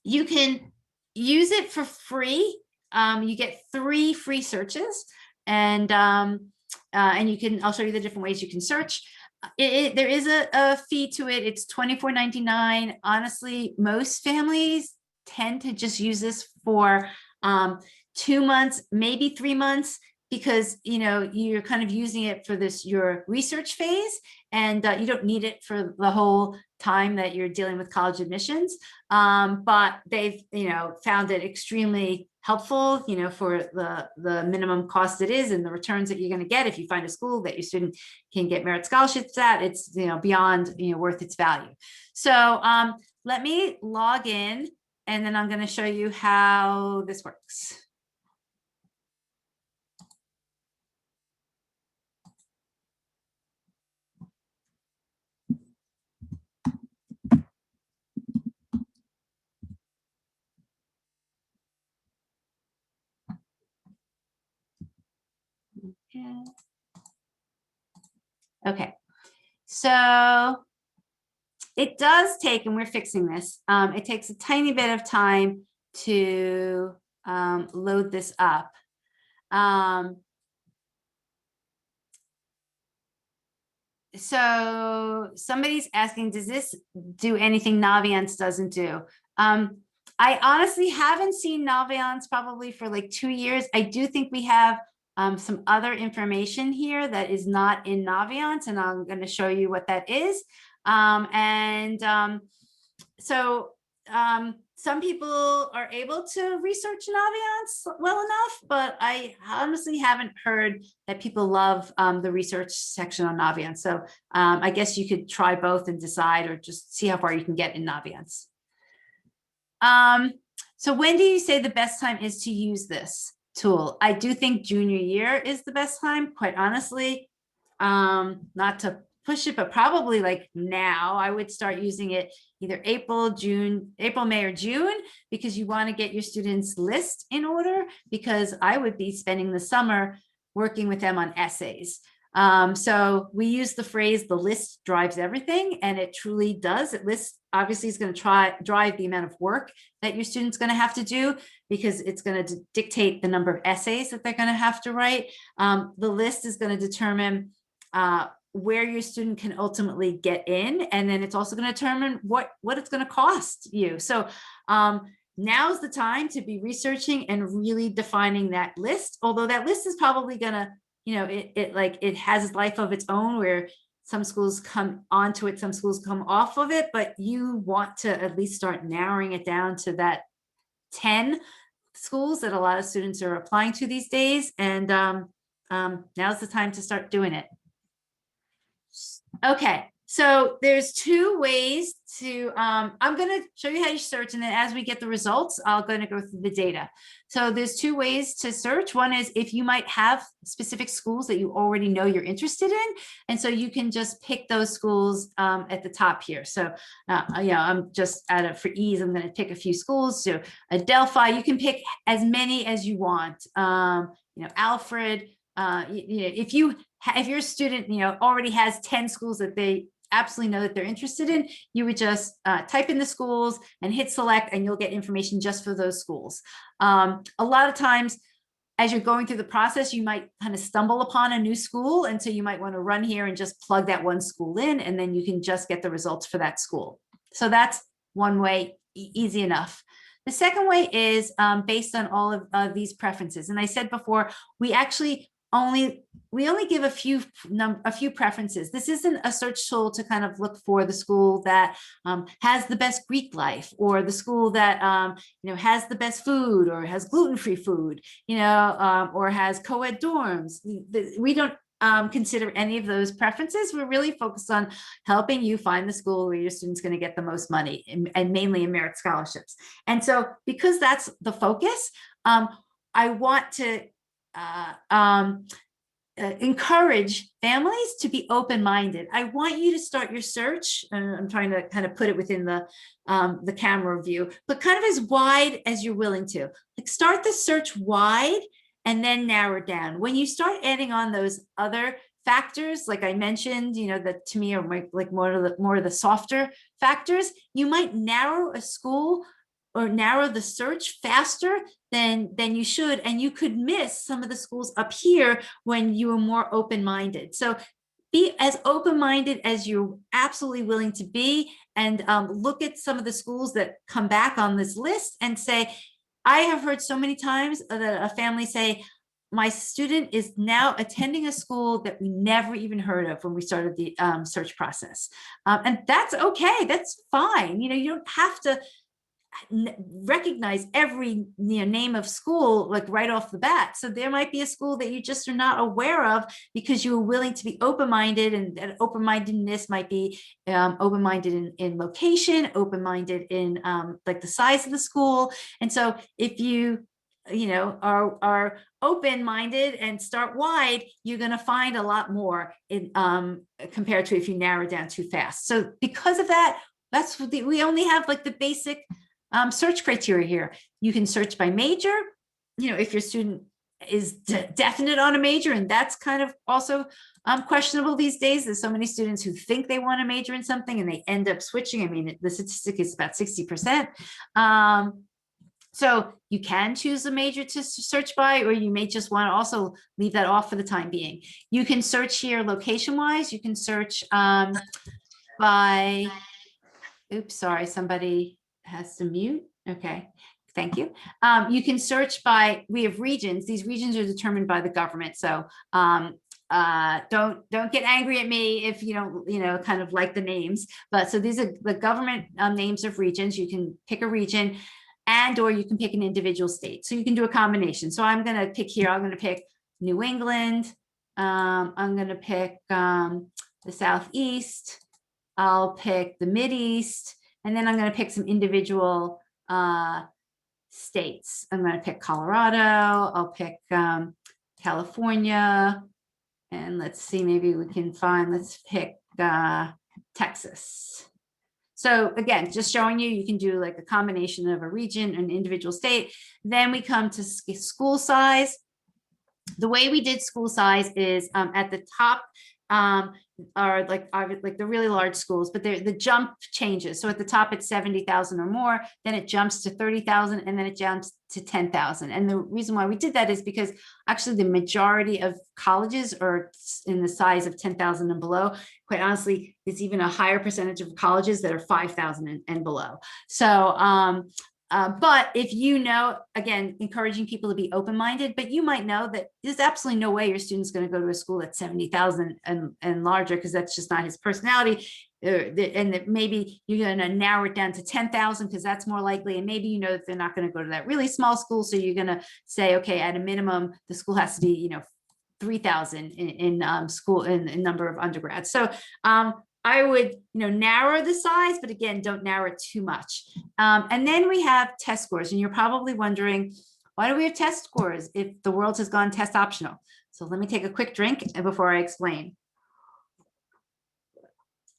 You can use it for free. You get 3 free searches, and you can, I'll show you the different ways you can search. There is a fee to it. It's $24.99. Honestly, most families tend to just use this for 2 months, maybe 3 months, because you're kind of using it for your research phase, and you don't need it for the whole time that you're dealing with college admissions. But they've found it extremely helpful, for the minimum cost it is and the returns that you're going to get if you find a school that your student can get merit scholarships at. It's beyond worth its value. So let me log in, and then I'm going to show you how this works. Okay, so it does take, and we're fixing this, it takes a tiny bit of time to load this up. So somebody's asking, does this do anything Naviance doesn't do? I honestly haven't seen Naviance probably for like 2 years. I do think we have some other information here that is not in Naviance, and I'm going to show you what that is. Some people are able to research Naviance well enough, but I honestly haven't heard that people love the research section on Naviance. So I guess you could try both and decide, or just see how far you can get in Naviance. So when do you say the best time is to use this tool? I do think junior year is the best time, quite honestly. Not to push it, but probably like now. I would start using it either April, May, or June, because you want to get your students' list in order, because I would be spending the summer working with them on essays. So we use the phrase, the list drives everything, and it truly does. It lists obviously is going to drive the amount of work that your student's going to have to do, because it's going to dictate the number of essays that they're going to have to write. The list is going to determine where your student can ultimately get in, and then it's also going to determine what it's going to cost you. So now's the time to be researching and really defining that list, although that list is probably going to, it has life of its own, where some schools come onto it, some schools come off of it, but you want to at least start narrowing it down to that 10 schools that a lot of students are applying to these days. And now's the time to start doing it. Okay, so there's 2 ways to, I'm going to show you how you search, and then as we get the results, I'm going to go through the data. So there's 2 ways to search. One is if you might have specific schools that you already know you're interested in, and so you can just pick those schools at the top here. So I'm just for ease, I'm going to pick a few schools. So Adelphi, you can pick as many as you want. Alfred, if your student already has 10 schools that they absolutely know that they're interested in, you would just type in the schools and hit select, and you'll get information just for those schools. A lot of times as you're going through the process, you might kind of stumble upon a new school, and so you might want to run here and just plug that one school in, and then you can just get the results for that school. So that's one way, easy enough. The second way is based on all of these preferences. And I said before, we actually we only give a few preferences. This isn't a search tool to kind of look for the school that has the best Greek life, or the school that has the best food, or has gluten-free food, or has co-ed dorms. We don't consider any of those preferences. We're really focused on helping you find the school where your student's going to get the most money, and mainly in merit scholarships. And so, because that's the focus, I want to encourage families to be open-minded. I want you to start your search, and I'm trying to kind of put it within the camera view, but kind of as wide as you're willing to. Like, start the search wide and then narrow it down. When you start adding on those other factors, like I mentioned, that to me are like more of the softer factors, you might narrow a school or narrow the search faster than you should, and you could miss some of the schools up here when you are more open-minded. So be as open-minded as you're absolutely willing to be, and look at some of the schools that come back on this list and say, I have heard so many times that a family say, my student is now attending a school that we never even heard of when we started the search process. And that's okay, that's fine. You don't have to recognize every name of school like right off the bat. So there might be a school that you just are not aware of because you were willing to be open-minded, and that open-mindedness might be open-minded in location, open-minded in like the size of the school. And so if you are open-minded and start wide, you're going to find a lot more in compared to if you narrow down too fast. So because of that, we only have like the basic search criteria here. You can search by major, if your student is definite on a major, and that's kind of also questionable these days. There's so many students who think they want to major in something and they end up switching. I mean, the statistic is about 60%. So you can choose a major to search by, or you may just want to also leave that off for the time being. You can search here location-wise. You can search by, oops, sorry, somebody has to mute. Okay, thank you. You can search by, we have regions. These regions are determined by the government. So don't get angry at me if you don't, kind of like the names. But so these are the government names of regions. You can pick a region, or you can pick an individual state. So you can do a combination. So I'm going to pick here. I'm going to pick New England. I'm going to pick the Southeast. I'll pick the Mideast. And then I'm going to pick some individual states. I'm going to pick Colorado. I'll pick California. And let's see, maybe we can let's pick Texas. So again, just showing you can do like a combination of a region and individual state. Then we come to school size. The way we did school size is at the top are like the really large schools, but the jump changes. So at the top it's 70,000 or more, then it jumps to 30,000, and then it jumps to 10,000. And the reason why we did that is because actually the majority of colleges are in the size of 10,000 and below. Quite honestly, there's even a higher percentage of colleges that are 5,000 and below. So but if again, encouraging people to be open-minded, but you might know that there's absolutely no way your student's going to go to a school at 70,000 and larger, because that's just not his personality. And that maybe you're going to narrow it down to 10,000 because that's more likely. And maybe that they're not going to go to that really small school. So you're going to say, okay, at a minimum, the school has to be, 3,000 in school in number of undergrads. So I would, narrow the size, but again, don't narrow it too much. And then we have test scores, and you're probably wondering, why do we have test scores if the world has gone test optional? So let me take a quick drink before I explain.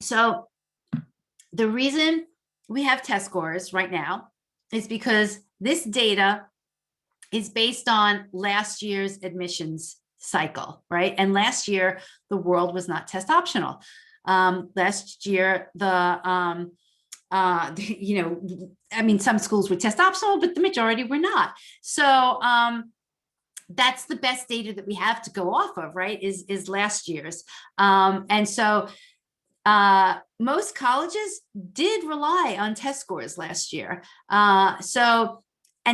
So the reason we have test scores right now is because this data is based on last year's admissions cycle, right? And last year, the world was not test optional. Last year, some schools were test optional, but the majority were not. So that's the best data that we have to go off of, right? Is last year's. And so most colleges did rely on test scores last year. And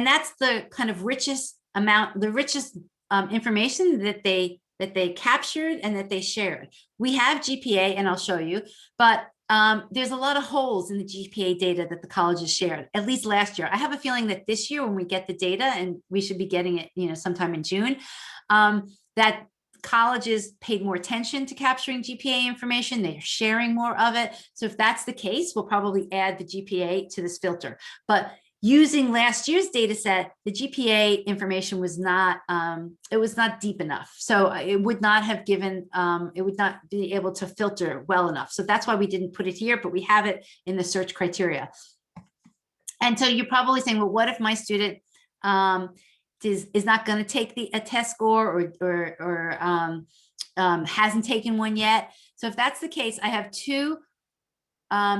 that's the kind of richest information that they that they captured and that they shared. We have GPA, and I'll show you, but there's a lot of holes in the GPA data that the colleges shared, at least last year. I have a feeling that this year when we get the data, and we should be getting it, sometime in June, that colleges paid more attention to capturing GPA information. They're sharing more of it. So if that's the case, we'll probably add the GPA to this filter. But using last year's data set, the GPA information was not, it was not deep enough. So it would not have given, it would not be able to filter well enough. So that's why we didn't put it here, but we have it in the search criteria. And so you're probably saying, well, what if my student is not going to take a test score or hasn't taken one yet? So if that's the case, I have two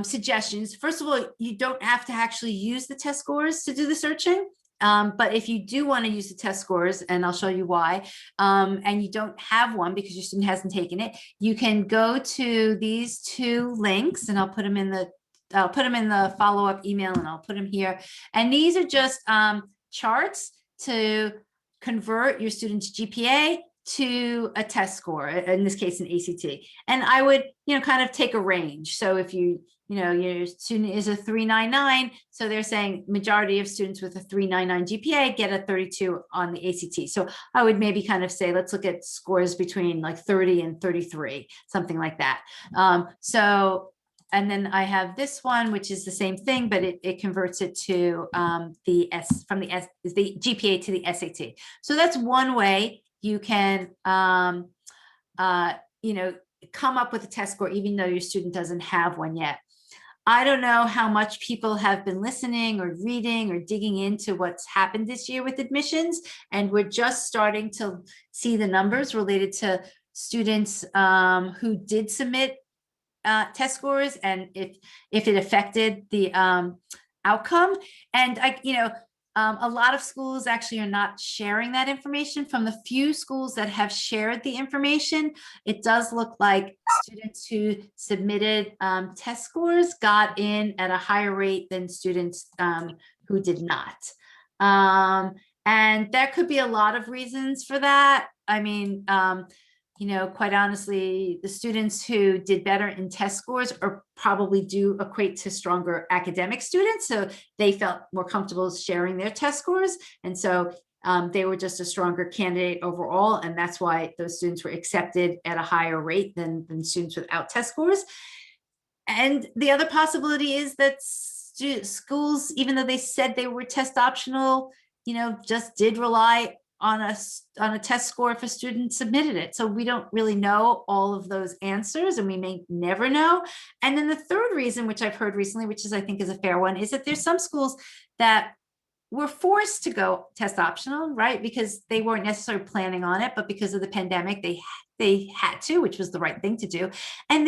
suggestions. First of all, you don't have to actually use the test scores to do the searching. But if you do want to use the test scores, and I'll show you why, and you don't have one because your student hasn't taken it, you can go to these two links, and I'll put them in the follow-up email, and I'll put them here. And these are just charts to convert your student's GPA to a test score, in this case, an ACT. And I would, kind of take a range. So if your student is a 399, so they're saying majority of students with a 399 GPA get a 32 on the ACT. So I would maybe kind of say, let's look at scores between like 30 and 33, something like that. And then I have this one, which is the same thing, but it converts it to the GPA to the SAT. So that's one way you can, come up with a test score, even though your student doesn't have one yet. I don't know how much people have been listening or reading or digging into what's happened this year with admissions. And we're just starting to see the numbers related to students who did submit test scores, and if it affected the outcome. And a lot of schools actually are not sharing that information. From the few schools that have shared the information, it does look like students who submitted test scores got in at a higher rate than students who did not. And there could be a lot of reasons for that. I mean, quite honestly, the students who did better in test scores probably do equate to stronger academic students. So they felt more comfortable sharing their test scores. And so they were just a stronger candidate overall. And that's why those students were accepted at a higher rate than students without test scores. And the other possibility is that schools, even though they said they were test optional, just did rely on a test score if a student submitted it. So we don't really know all of those answers, and we may never know. And then the third reason, which I've heard recently, which I think is a fair one, is that there's some schools that were forced to go test optional, right? Because they weren't necessarily planning on it, but because of the pandemic, they had to, which was the right thing to do. And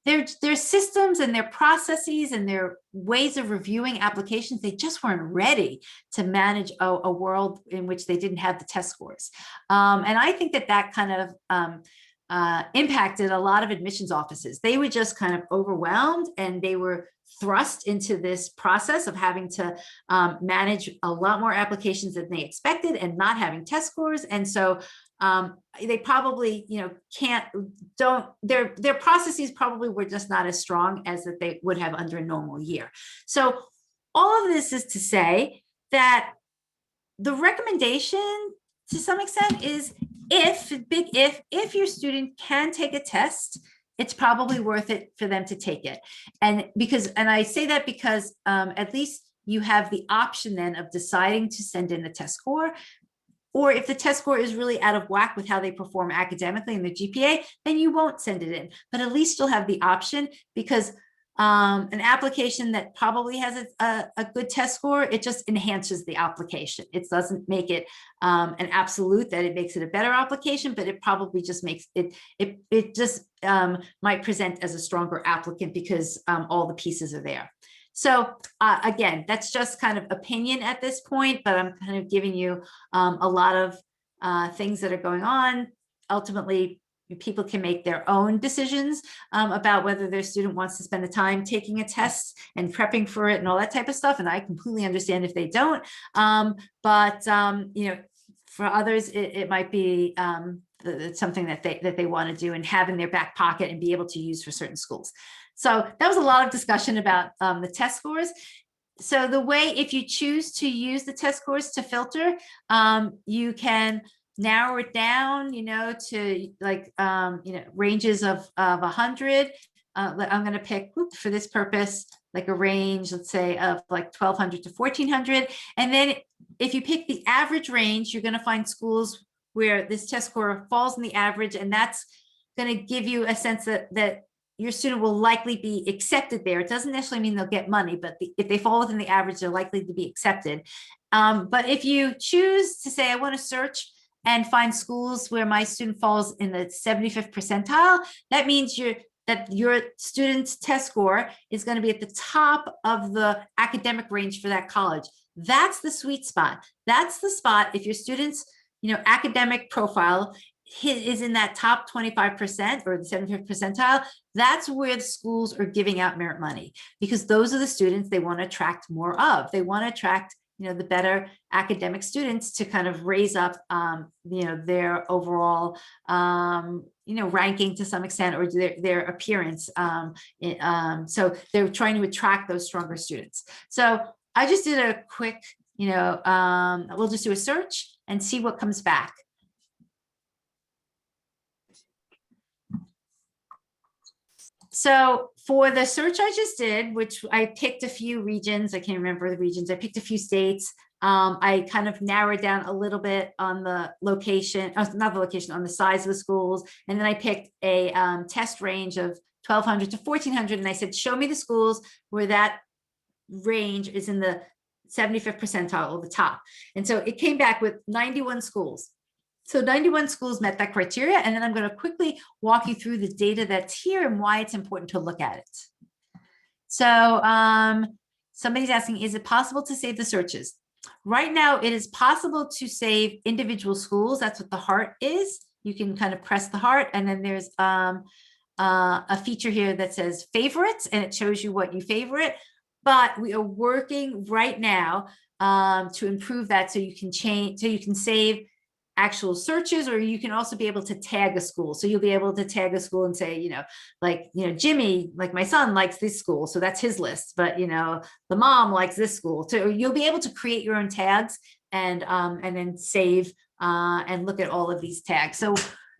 their systems and their processes and their ways of reviewing applications, they just weren't ready to manage a world in which they didn't have the test scores. And I think that kind of impacted a lot of admissions offices. They were just kind of overwhelmed, and they were thrust into this process of having to manage a lot more applications than they expected and not having test scores. And so they probably, their processes probably were just not as strong as that they would have under a normal year. So all of this is to say that the recommendation to some extent is if your student can take a test, it's probably worth it for them to take it. And I say that because at least you have the option then of deciding to send in the test score. Or if the test score is really out of whack with how they perform academically in their GPA, then you won't send it in. But at least you'll have the option, because an application that probably has a good test score, it just enhances the application. It doesn't make it an absolute that it makes it a better application, but it probably just makes it just might present as a stronger applicant because all the pieces are there. So again, that's just kind of opinion at this point, but I'm kind of giving you a lot of things that are going on. Ultimately, people can make their own decisions about whether their student wants to spend the time taking a test and prepping for it and all that type of stuff. And I completely understand if they don't. But for others, it might be it's something that they want to do and have in their back pocket and be able to use for certain schools. So that was a lot of discussion about the test scores. So the way, if you choose to use the test scores to filter, you can narrow it down, to like, ranges of 100. I'm going to pick for this purpose, like a range, let's say of like 1200 to 1400. And then if you pick the average range, you're going to find schools where this test score falls in the average. And that's going to give you a sense that your student will likely be accepted there. It doesn't necessarily mean they'll get money, but if they fall within the average, they're likely to be accepted. But if you choose to say, I want to search and find schools where my student falls in the 75th percentile, that means that your student's test score is going to be at the top of the academic range for that college. That's the sweet spot. That's the spot if your student's, academic profile is in that top 25% or the 75th percentile. That's where the schools are giving out merit money, because those are the students they want to attract more of. They want to attract, the better academic students to kind of raise up, their overall, ranking to some extent, or their appearance. So they're trying to attract those stronger students. So I just did a quick, we'll just do a search and see what comes back. So for the search I just did, which I picked a few regions, I can't remember the regions, I picked a few states. I kind of narrowed down a little bit on the location, not the location, on the size of the schools. And then I picked a test range of 1200 to 1400. And I said, show me the schools where that range is in the 75th percentile or the top. And so it came back with 91 schools. So 91 schools met that criteria. And then I'm going to quickly walk you through the data that's here and why it's important to look at it. So somebody's asking, is it possible to save the searches? Right now, it is possible to save individual schools. That's what the heart is. You can kind of press the heart, and then there's a feature here that says favorites, and it shows you what you favorite. But we are working right now to improve that, so you can change, so you can save actual searches, or you can also be able to tag a school. So you'll be able to tag a school and say, Jimmy, like my son, likes this school, so that's his list. But the mom likes this school. So you'll be able to create your own tags and then save and look at all of these tags.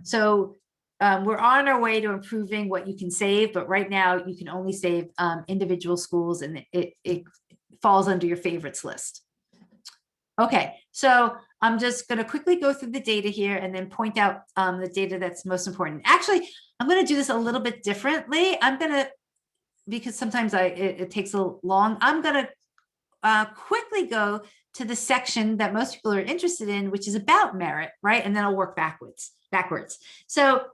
So we're on our way to improving what you can save, but right now you can only save individual schools, and it falls under your favorites list. Okay, so I'm just going to quickly go through the data here and then point out the data that's most important. Actually, I'm going to do this a little bit differently. Because sometimes it takes a long, I'm going to quickly go to the section that most people are interested in, which is about merit, right? And then I'll work backwards. So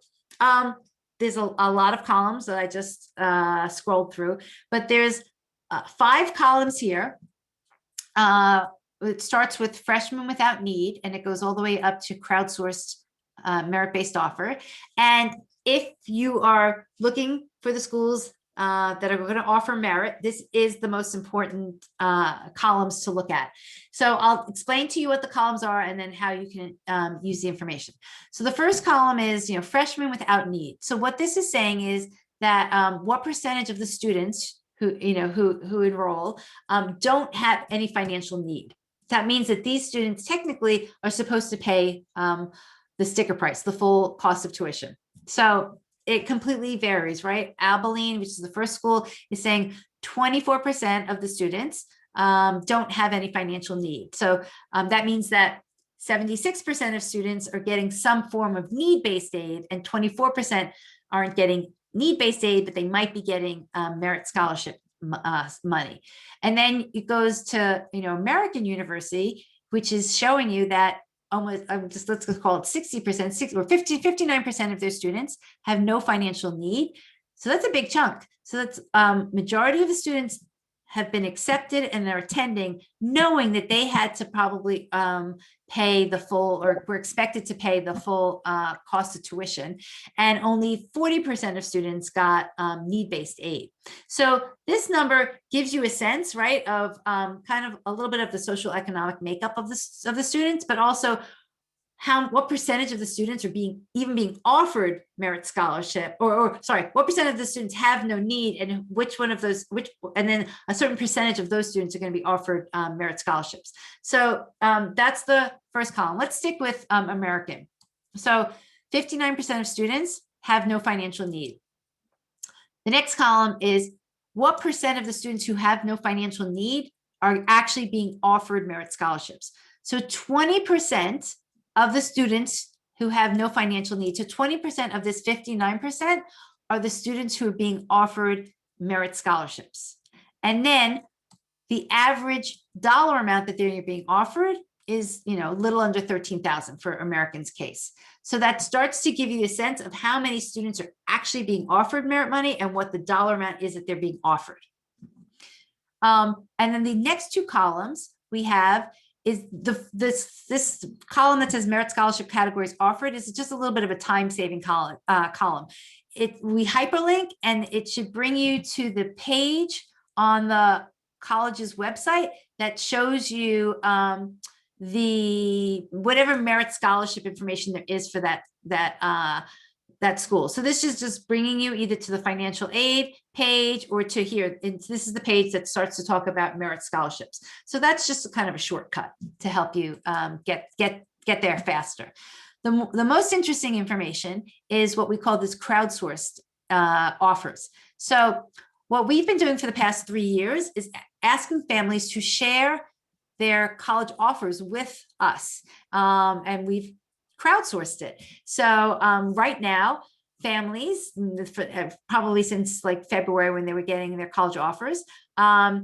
there's a lot of columns that I just scrolled through, but there's 5 columns here. It starts with freshmen without need, and it goes all the way up to crowdsourced merit-based offer. And if you are looking for the schools that are going to offer merit, this is the most important columns to look at. So I'll explain to you what the columns are and then how you can use the information. So the first column is, freshmen without need. So what this is saying is that what percentage of the students who enroll don't have any financial need. That means that these students technically are supposed to pay the sticker price, the full cost of tuition. So it completely varies, right? Abilene, which is the first school, is saying 24% of the students don't have any financial need. So that means that 76% of students are getting some form of need-based aid, and 24% aren't getting need-based aid, but they might be getting merit scholarship money. And then it goes to American University, which is showing you that almost, let's call it 60%, or 59% of their students have no financial need. So that's a big chunk. So that's majority of the students have been accepted and they're attending, knowing that they had to probably pay the full, or were expected to pay the full cost of tuition. And only 40% of students got need-based aid. So this number gives you a sense, right, of kind of a little bit of the social economic makeup of the students, but also what percentage of the students are even being offered merit scholarship, or sorry, what percent of the students have no need, and which one of those, and then a certain percentage of those students are going to be offered merit scholarships. So that's the first column. Let's stick with American. So 59% of students have no financial need. The next column is what percent of the students who have no financial need are actually being offered merit scholarships. So 20% of the students who have no financial need, so 20% of this 59% are the students who are being offered merit scholarships. And then the average dollar amount that they're being offered is, a little under 13,000 for American's case. So that starts to give you a sense of how many students are actually being offered merit money and what the dollar amount is that they're being offered. And then the next two columns we have is this column that says merit scholarship categories offered is just a little bit of a time-saving column. We hyperlink, and it should bring you to the page on the college's website that shows you the whatever merit scholarship information there is for that school. So this is just bringing you either to the financial aid page or to here. And this is the page that starts to talk about merit scholarships. So that's just kind of a shortcut to help you get there faster. The most interesting information is what we call this crowdsourced offers. So what we've been doing for the past 3 years is asking families to share their college offers with us. And we've crowdsourced it. So right now, families, probably since like February when they were getting their college offers, have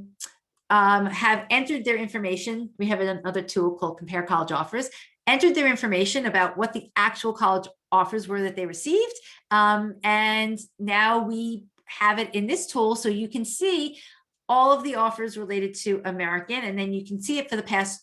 entered their information. We have another tool called Compare College Offers, entered their information about what the actual college offers were that they received. And now we have it in this tool so you can see all of the offers related to American, and then you can see it for the past,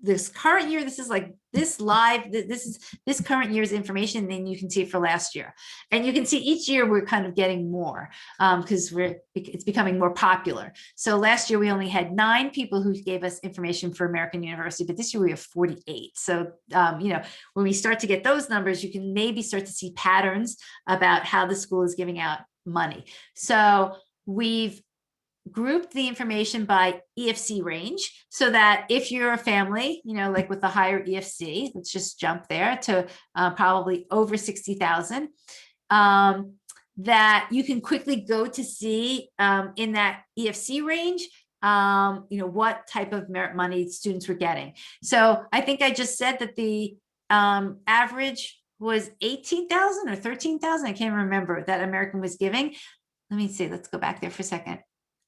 this current year. This is like this live, this is this current year's information, and then you can see it for last year. And you can see each year we're kind of getting more because it's becoming more popular. So last year we only had 9 people who gave us information for American University, but this year we have 48. So, when we start to get those numbers, you can maybe start to see patterns about how the school is giving out money. So we've grouped the information by EFC range so that if you're a family, like with the higher EFC, let's just jump there to probably over 60,000, that you can quickly go to see in that EFC range, what type of merit money students were getting. So I think I just said that the average was 18,000 or 13,000. I can't remember that American was giving. Let me see, let's go back there for a second.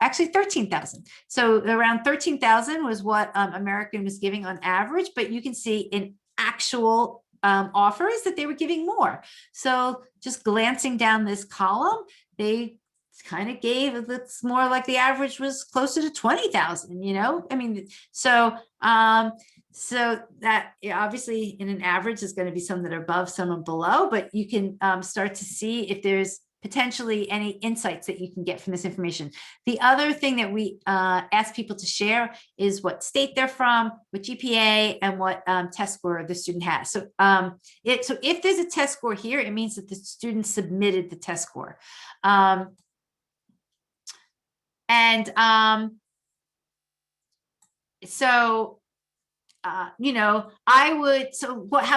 Actually 13,000. So around 13,000 was what American was giving on average, but you can see in actual offers that they were giving more. So just glancing down this column, they kind of gave, it's more like the average was closer to 20,000, I mean, so that obviously in an average is going to be some that are above, some are below, but you can start to see if there's potentially any insights that you can get from this information. The other thing that we ask people to share is what state they're from, what GPA, and what test score the student has. So, so if there's a test score here, it means that the student submitted the test score. How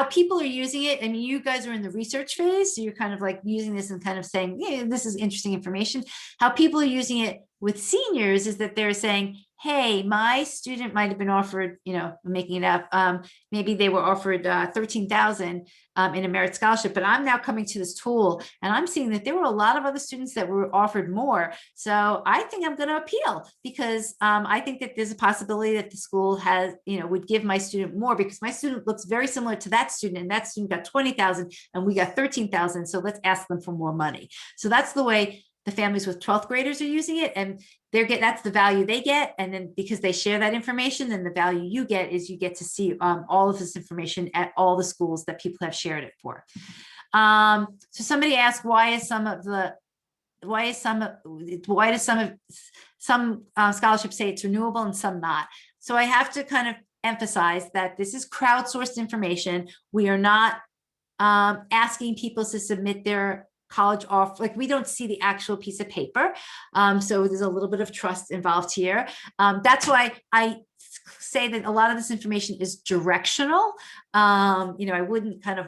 people are using it, I mean, you guys are in the research phase, so you're kind of like using this and kind of saying, yeah, this is interesting information. How people are using it with seniors is that they're saying, hey, my student might have been offered, I'm making it up, maybe they were offered 13,000 in a merit scholarship, but I'm now coming to this tool and I'm seeing that there were a lot of other students that were offered more. So I think I'm going to appeal because I think that there's a possibility that the school has, would give my student more because my student looks very similar to that student, and that student got 20,000 and we got 13,000. So let's ask them for more money. So that's the way the families with 12th graders are using it, and that's the value they get. And then because they share that information, then the value you get is you get to see all of this information at all the schools that people have shared it for. So somebody asked, why do some scholarships say it's renewable and some not? So I have to kind of emphasize that this is crowdsourced information. We are not asking people to submit their college off, like we don't see the actual piece of paper. So there's a little bit of trust involved here. That's why I say that a lot of this information is directional. I wouldn't kind of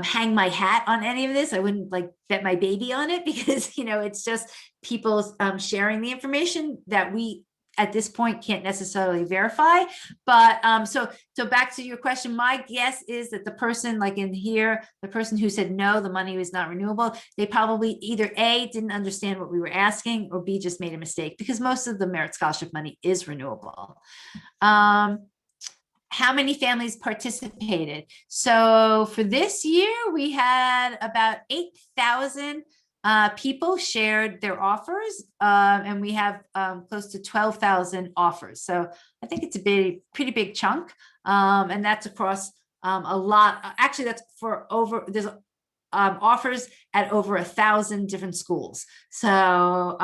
hang my hat on any of this. I wouldn't like bet my baby on it because, it's just people sharing the information that we at this point can't necessarily verify. But so back to your question, my guess is that the person like in here, the person who said no, the money was not renewable, they probably either A, didn't understand what we were asking, or B, just made a mistake, because most of the merit scholarship money is renewable. How many families participated? So for this year, we had about 8,000 people shared their offers, and we have close to 12,000 offers. So I think it's a pretty big chunk, and that's across a lot. Actually, that's for there's offers at over 1,000 different schools. So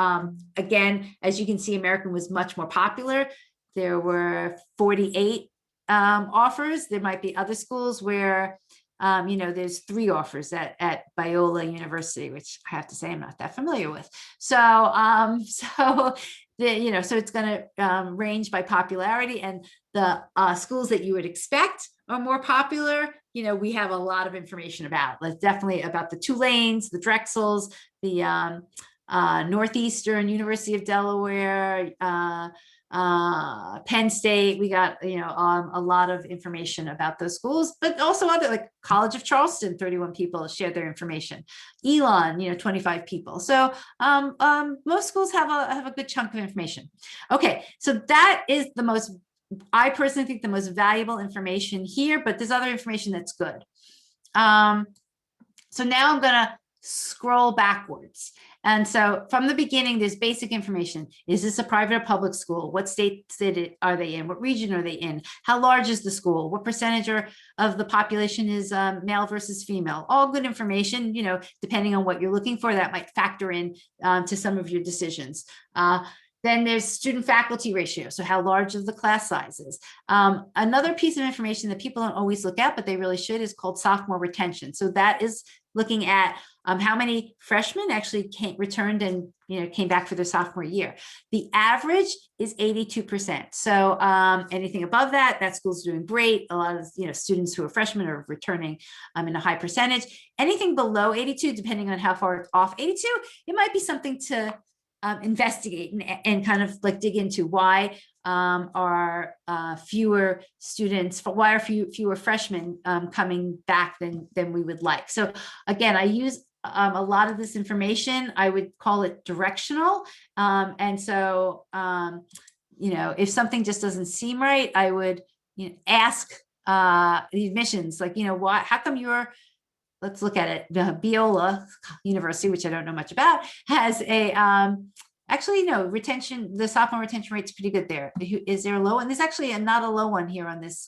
again, as you can see, American was much more popular. There were 48 offers. There might be other schools where there's 3 offers at Biola University, which I have to say I'm not that familiar with. So so it's going to range by popularity, and the schools that you would expect are more popular. We have a lot of information about. Like definitely about the Tulanes, the Drexels, the Northeastern, University of Delaware, Penn State. We got a lot of information about those schools, but also other, like College of Charleston, 31 people shared their information. Elon, 25 people. So most schools have a good chunk of information. Okay, so that is I personally think the most valuable information here, but there's other information that's good. So now I'm gonna scroll backwards. And so from the beginning, there's basic information. Is this a private or public school? What state are they in? What region are they in? How large is the school? What percentage of the population is male versus female? All good information, depending on what you're looking for, that might factor in to some of your decisions. Then there's student faculty ratio. So how large of the class sizes. Another piece of information that people don't always look at, but they really should, is called sophomore retention. So that is looking at how many freshmen actually returned and came back for their sophomore year. The average is 82%. So anything above that school's doing great. A lot of students who are freshmen are returning in a high percentage. Anything below 82, depending on how far it's off 82, it might be something to investigate and kind of like dig into. Why are fewer students, why are fewer freshmen coming back than we would like? So again, I use a lot of this information. I would call it directional. And so, if something just doesn't seem right, I would ask the admissions, like, why, how come let's look at it. Biola University, which I don't know much about, has a actually no retention. The sophomore retention rate's pretty good there. Is there a low one? There's actually not a low one here on this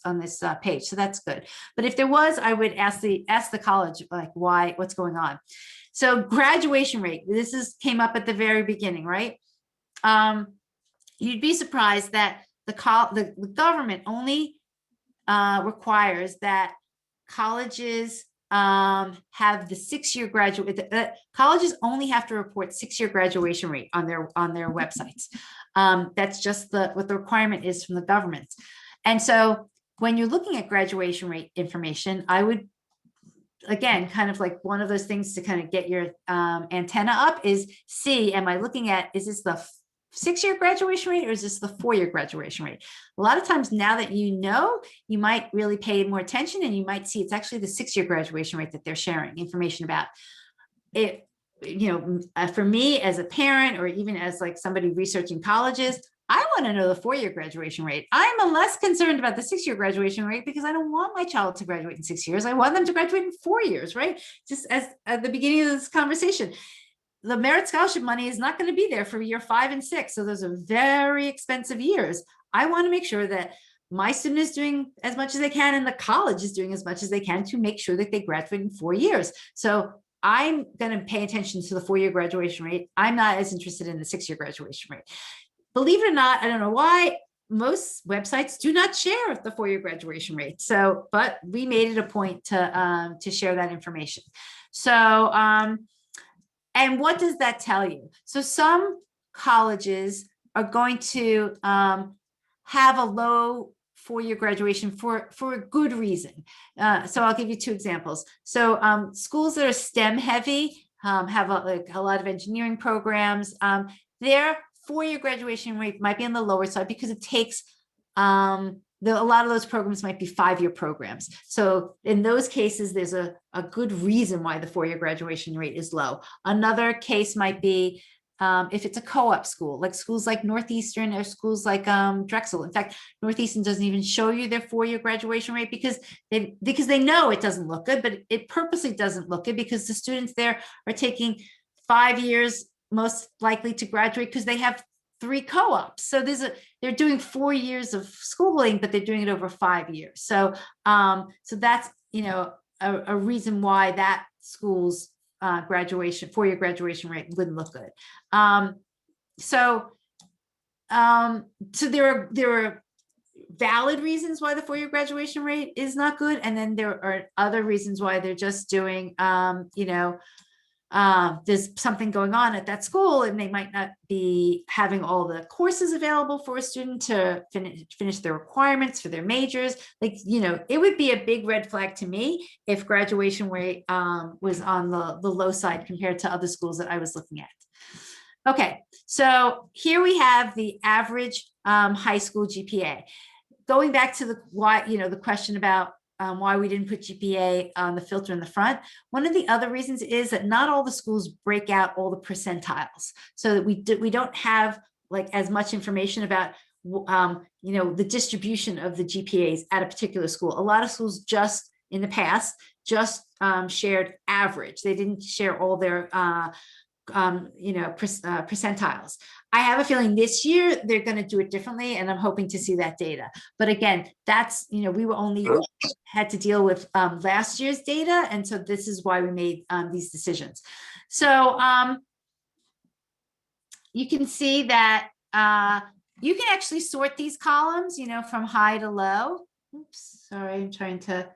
page, so that's good. But if there was, I would ask the college, like, why, what's going on. So graduation rate. This came up at the very beginning, right? You'd be surprised that the government only requires that colleges have the 6-year graduate. Colleges only have to report 6-year graduation rate on their websites. That's just what the requirement is from the government. And so when you're looking at graduation rate information, I would, again, kind of like one of those things to kind of get your antenna up is see, am I looking at, is this the 6-year graduation rate or is this the 4-year graduation rate? A lot of times now that you might really pay more attention, and you might see it's actually the 6-year graduation rate that they're sharing information about. It, for me as a parent, or even as like somebody researching colleges, I want to know the 4-year graduation rate. I'm less concerned about the 6-year graduation rate because I don't want my child to graduate in 6 years. I want them to graduate in 4 years, right? Just as at the beginning of this conversation. The merit scholarship money is not going to be there for year 5 and 6. So those are very expensive years. I want to make sure that my student is doing as much as they can and the college is doing as much as they can to make sure that they graduate in 4 years. So I'm going to pay attention to the 4-year graduation rate. I'm not as interested in the 6-year graduation rate. Believe it or not, I don't know why, most websites do not share the four-year graduation rate. So, but we made it a point to share that information. So, and what does that tell you? So some colleges are going to have a low four-year graduation for a good reason. So I'll give you two examples. So schools that are STEM heavy have a lot of engineering programs. Their four-year graduation rate might be on the lower side because it takes a lot of those programs might be five-year programs. So in those cases, there's a good reason why the four-year graduation rate is low. Another case might be if it's a co-op school, like schools like Northeastern or schools like Drexel. In fact, Northeastern doesn't even show you their four-year graduation rate because they know it doesn't look good, but it purposely doesn't look good because the students there are taking 5 years most likely to graduate because they have 3 co-ops. So they're doing 4 years of schooling, but they're doing it over 5 years. So so that's, you know, a reason why that school's four-year graduation rate wouldn't look good. So there are valid reasons why the four-year graduation rate is not good, and then there are other reasons why they're just doing, you know, there's something going on at that school and they might not be having all the courses available for a student to finish their requirements for their majors. Like, you know, it would be a big red flag to me if graduation rate was on the low side compared to other schools that I was looking at. Okay, so here we have the average high school GPA. Going back to the question about why we didn't put GPA on the filter in the front. One of the other reasons is that not all the schools break out all the percentiles, so that we don't have like as much information about you know, the distribution of the GPAs at a particular school. A lot of schools just in the past just shared average. They didn't share all their you know, percentiles. I have a feeling this year they're going to do it differently, and I'm hoping to see that data. But again, that's, you know, we were only had to deal with last year's data, and so this is why we made these decisions. So you can see that you can actually sort these columns, you know, from high to low. Oops, sorry, I'm trying to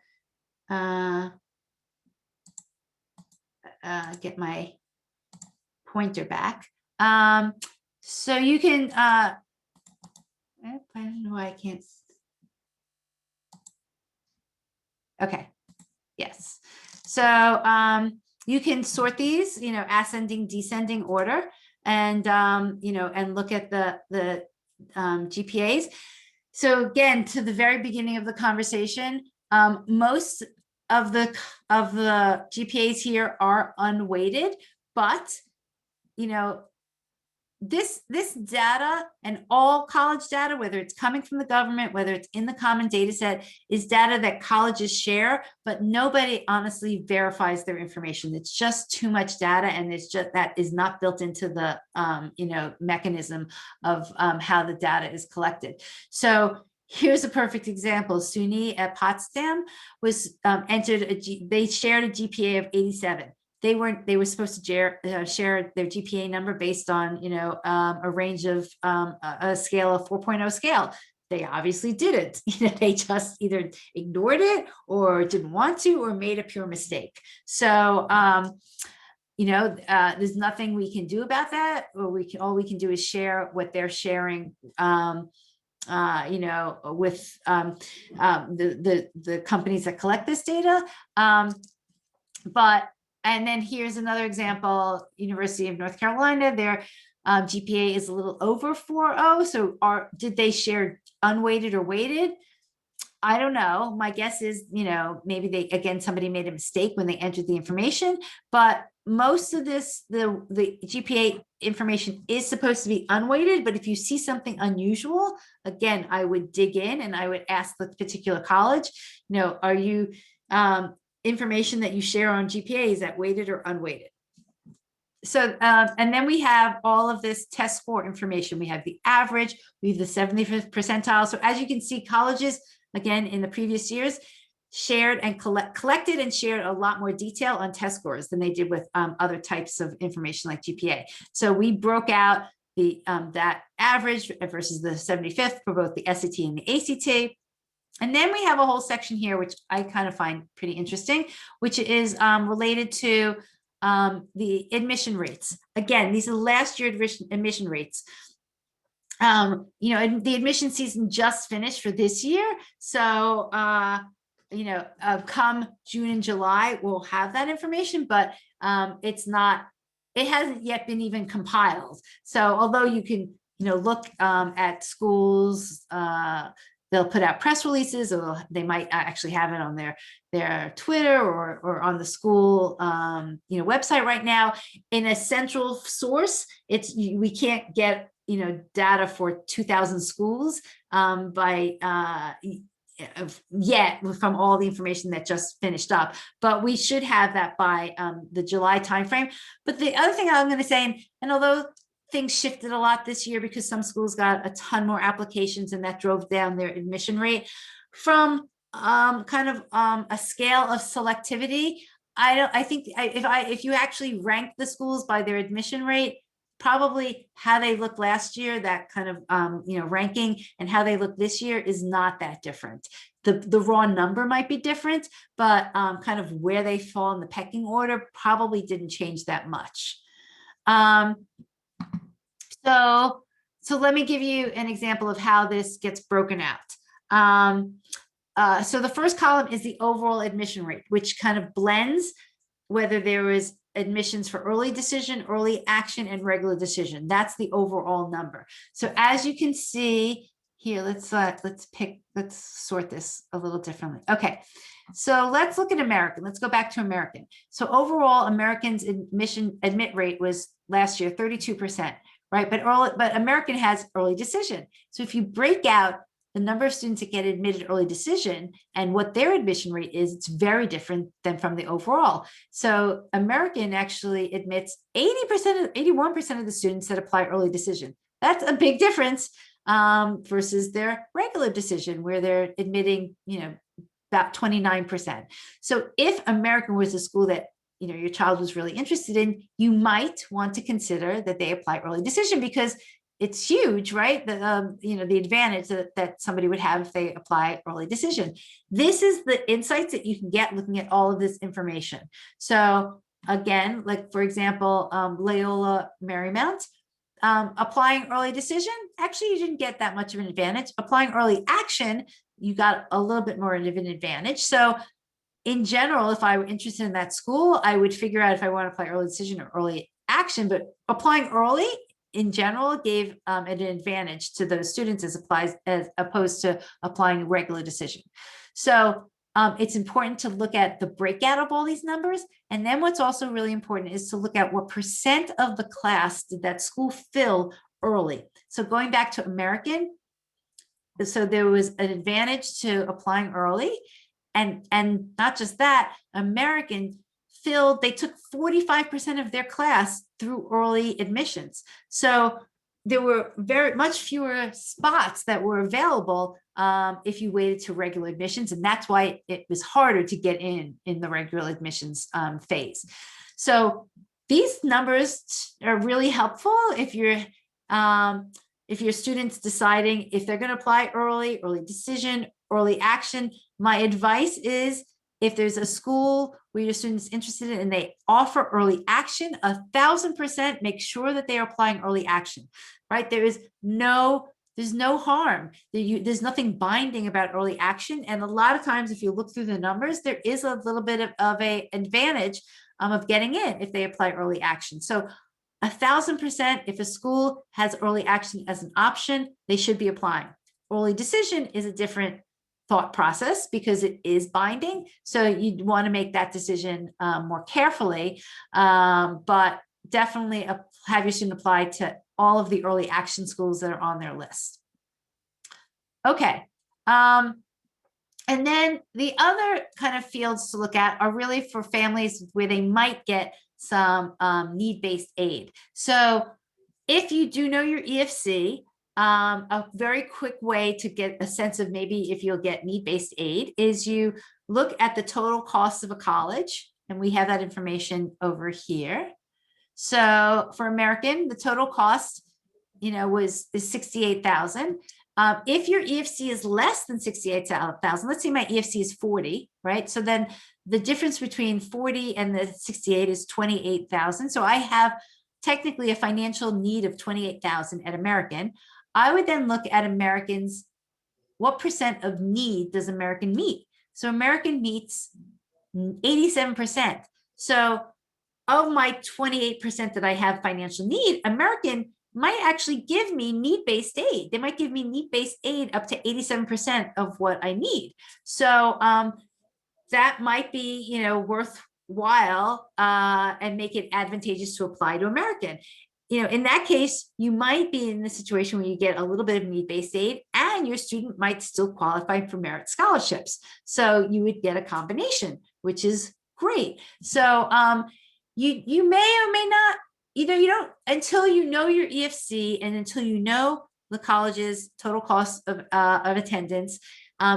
get my pointer back. So you can, I don't know why I can't. Okay, yes. So you can sort these, you know, ascending, descending order, and you know, and look at the GPAs. So again, to the very beginning of the conversation, most of the GPAs here are unweighted, but you know, this data and all college data, whether it's coming from the government, whether it's in the common data set, is data that colleges share, but nobody honestly verifies their information. It's just too much data, and it's just that is not built into the you know, mechanism of how the data is collected. So here's a perfect example. SUNY at Potsdam was they shared a GPA of 87. They were supposed to share their GPA number based on, you know, a range of a scale of 4.0 scale. They obviously didn't. You know, they just either ignored it or didn't want to or made a pure mistake. So, you know, there's nothing we can do about that. Or all we can do is share what they're sharing. You know, with the companies that collect this data. And then here's another example, University of North Carolina, their GPA is a little over 4.0. So did they share unweighted or weighted? I don't know. My guess is, you know, maybe somebody made a mistake when they entered the information, but most of this, the GPA information is supposed to be unweighted. But if you see something unusual, again, I would dig in and I would ask the particular college, you know, are you, information that you share on GPA, is that weighted or unweighted? So, and then we have all of this test score information. We have the average, we have the 75th percentile. So as you can see, colleges, again, in the previous years, shared and collected and shared a lot more detail on test scores than they did with other types of information like GPA. So we broke out that average versus the 75th for both the SAT and the ACT. And then we have a whole section here, which I kind of find pretty interesting, which is related to the admission rates. Again, these are last year admission rates. You know, the admission season just finished for this year. So, you know, come June and July, we'll have that information, but it hasn't yet been even compiled. So although you can, you know, look at schools, they'll put out press releases, or they might actually have it on their Twitter or on the school, you know, website right now. In a central source, we can't get, you know, data for 2,000 schools yet from all the information that just finished up, but we should have that by the July timeframe. But the other thing I'm going to say, and although things shifted a lot this year because some schools got a ton more applications and that drove down their admission rate, from kind of a scale of selectivity, I think if you actually rank the schools by their admission rate, probably how they looked last year, that kind of you know, ranking, and how they look this year is not that different. The raw number might be different, but kind of where they fall in the pecking order probably didn't change that much. So let me give you an example of how this gets broken out. So the first column is the overall admission rate, which kind of blends whether there is admissions for early decision, early action, and regular decision. That's the overall number. So as you can see here, let's sort this a little differently. Okay, so let's look at American. Let's go back to American. So overall, American's admit rate was last year 32%, right? But American has early decision. So if you break out the number of students that get admitted early decision and what their admission rate is, it's very different than from the overall. So American actually admits 81% of the students that apply early decision. That's a big difference versus their regular decision, where they're admitting, you know, about 29%. So if American was a school that, you know, your child was really interested in, you might want to consider that they apply early decision, because it's huge, right? You know, the advantage that somebody would have if they apply early decision. This is the insights that you can get looking at all of this information. So again, like for example, Loyola Marymount, applying early decision, actually you didn't get that much of an advantage. Applying early action, you got a little bit more of an advantage. So in general, if I were interested in that school, I would figure out if I want to apply early decision or early action, but applying early in general gave an advantage to those students as opposed to applying regular decision. So it's important to look at the breakout of all these numbers. And then what's also really important is to look at what percent of the class did that school fill early. So going back to American, so there was an advantage to applying early, and not just that, American they took 45% of their class through early admissions. So there were very much fewer spots that were available if you waited to regular admissions. And that's why it was harder to get in the regular admissions phase. So these numbers are really helpful if your student's deciding if they're going to apply early decision, early action. My advice is, if there's a school where your student's interested in and they offer early action, 1,000% make sure that they are applying early action, right? There's no harm. There's nothing binding about early action. And a lot of times, if you look through the numbers, there is a little bit of a advantage of getting in if they apply early action. So 1,000%, if a school has early action as an option, they should be applying. Early decision is a different thought process because it is binding. So you'd want to make that decision more carefully, but definitely have your student apply to all of the early action schools that are on their list. Okay. And then the other kind of fields to look at are really for families where they might get some need-based aid. So if you do know your EFC, a very quick way to get a sense of maybe if you'll get need-based aid is you look at the total cost of a college, and we have that information over here. So for American, the total cost is 68,000. If your EFC is less than 68,000, let's say my EFC is 40, right? So then the difference between 40 and the 68 is 28,000. So I have technically a financial need of 28,000 at American. I would then look at Americans. What percent of need does American meet? So American meets 87%. So of my 28% that I have financial need, American might actually give me need-based aid. They might give me need-based aid up to 87% of what I need. So that might be, worthwhile and make it advantageous to apply to American. In that case, you might be in the situation where you get a little bit of need-based aid and your student might still qualify for merit scholarships. So you would get a combination, which is great. So you may or may not, you don't, until you know your EFC and until you know the college's total cost of attendance,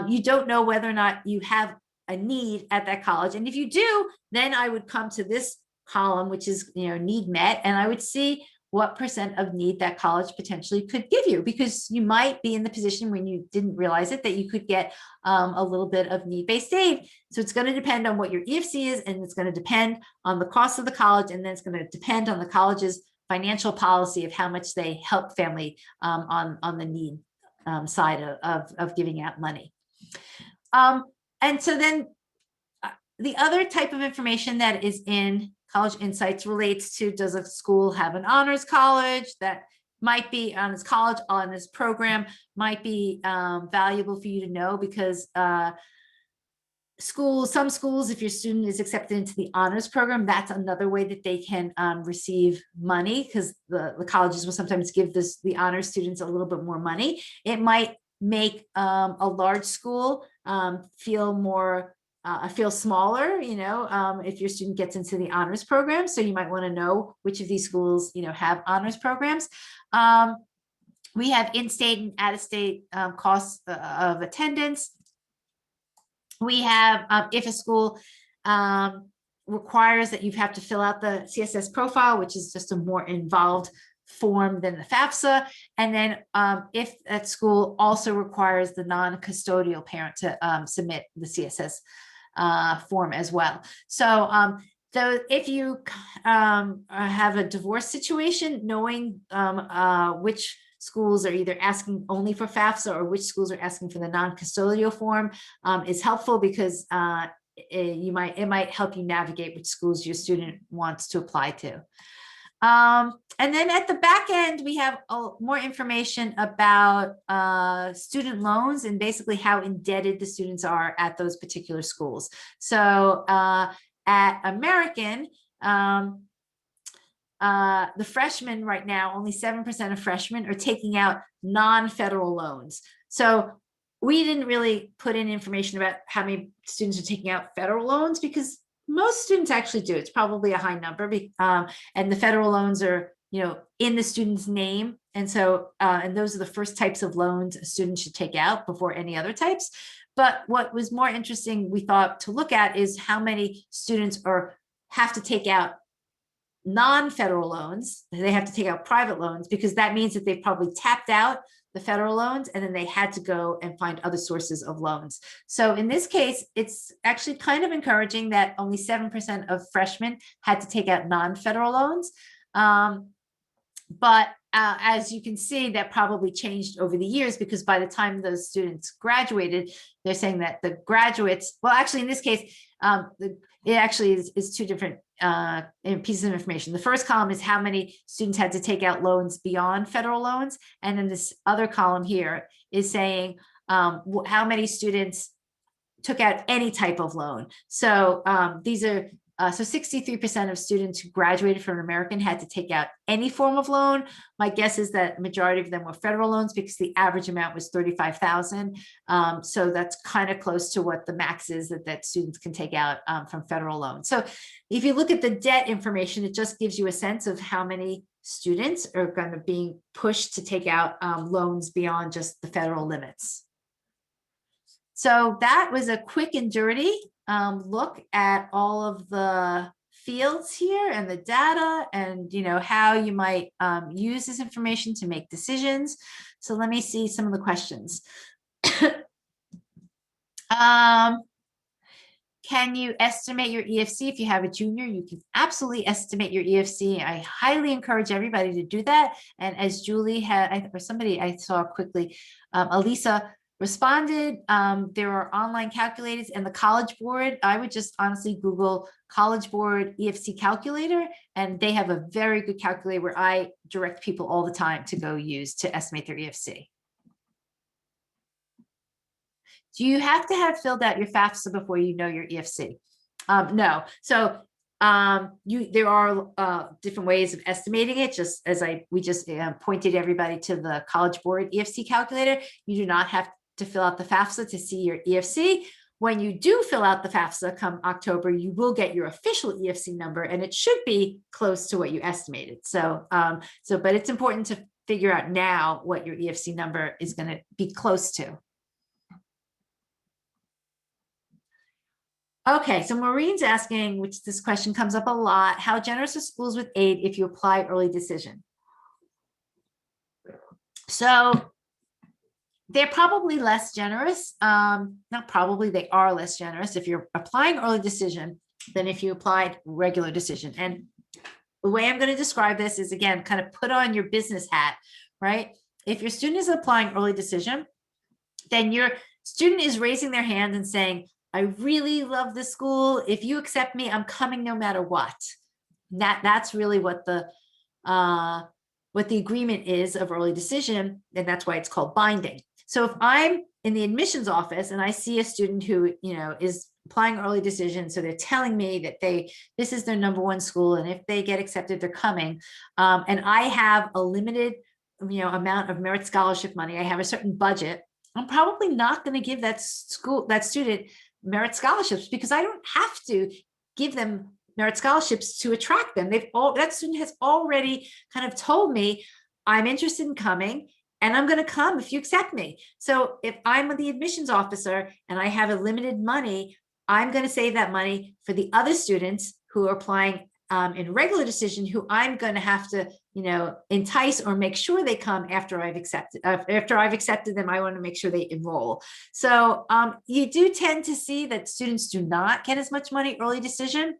you don't know whether or not you have a need at that college. And if you do, then I would come to this column, which is, need met, and I would see what percent of need that college potentially could give you, because you might be in the position when you didn't realize it that you could get a little bit of need-based aid. So it's going to depend on what your EFC is, and it's going to depend on the cost of the college, and then it's going to depend on the college's financial policy of how much they help family on the need side of giving out money. And so then the other type of information that is in College Insights relates to, does a school have an honors college? That might be on this college, on this program, might be valuable for you to know, because some schools, if your student is accepted into the honors program, that's another way that they can receive money, because the colleges will sometimes give the honors students a little bit more money. It might make a large school feel smaller, if your student gets into the honors program. So you might want to know which of these schools, have honors programs. We have in-state and out-of-state costs of attendance. We have, if a school requires that you have to fill out the CSS profile, which is just a more involved form than the FAFSA. And then if that school also requires the non-custodial parent to submit the CSS form as well. So if you have a divorce situation, knowing which schools are either asking only for FAFSA or which schools are asking for the non-custodial form is helpful, because it might help you navigate which schools your student wants to apply to. And then at the back end, we have more information about student loans and basically how indebted the students are at those particular schools. So at American, the freshmen right now, only 7% of freshmen are taking out non-federal loans. So we didn't really put in information about how many students are taking out federal loans, because most students actually do. It's probably a high number, and the federal loans are, in the student's name. And so, and those are the first types of loans a student should take out before any other types. But what was more interesting, we thought, to look at is how many students have to take out non-federal loans. They have to take out private loans, because that means that they've probably tapped out the federal loans and then they had to go and find other sources of loans. So in this case, it's actually kind of encouraging that only 7% of freshmen had to take out non-federal loans. But as you can see, that probably changed over the years, because by the time those students graduated, they're saying that the graduates, well, actually in this case, it actually is two different pieces of information. The first column is how many students had to take out loans beyond federal loans. And then this other column here is saying how many students took out any type of loan. So these are, so 63% of students who graduated from American had to take out any form of loan. My guess is that majority of them were federal loans, because the average amount was $35,000. So that's kind of close to what the max is that students can take out from federal loans. So if you look at the debt information, it just gives you a sense of how many students are going to be pushed to take out loans beyond just the federal limits. So that was a quick and dirty look at all of the fields here and the data and, how you might use this information to make decisions. So let me see some of the questions. Can you estimate your EFC? If you have a junior, you can absolutely estimate your EFC. I highly encourage everybody to do that. And as Julie had, or somebody I saw quickly, Elisa responded, there are online calculators and the College Board. I would just honestly Google College Board EFC calculator, and they have a very good calculator where I direct people all the time to go use to estimate their EFC. Do you have to have filled out your FAFSA before you know your EFC? No. So there are different ways of estimating it. Just as we just pointed everybody to the College Board EFC calculator. You do not have to fill out the FAFSA to see your EFC. When you do fill out the FAFSA come October, you will get your official EFC number, and it should be close to what you estimated. So, but it's important to figure out now what your EFC number is going to be close to. Okay, so Maureen's asking, which this question comes up a lot, how generous are schools with aid if you apply early decision? So they're probably less generous. Not probably, they are less generous if you're applying early decision than if you applied regular decision. And the way I'm going to describe this is, again, kind of put on your business hat, right? If your student is applying early decision, then your student is raising their hand and saying, I really love this school. If you accept me, I'm coming no matter what. That's really what the agreement is of early decision, and that's why it's called binding. So if I'm in the admissions office and I see a student who is applying early decision, so they're telling me that this is their #1 school, and if they get accepted, they're coming, and I have a limited amount of merit scholarship money, I have a certain budget, I'm probably not going to give that student merit scholarships, because I don't have to give them merit scholarships to attract them. That student has already kind of told me, I'm interested in coming and I'm going to come if you accept me. So if I'm the admissions officer and I have a limited money, I'm going to save that money for the other students who are applying in regular decision, who I'm going to have to, entice or make sure they come after I've accepted. After I've accepted them, I want to make sure they enroll. So you do tend to see that students do not get as much money early decision,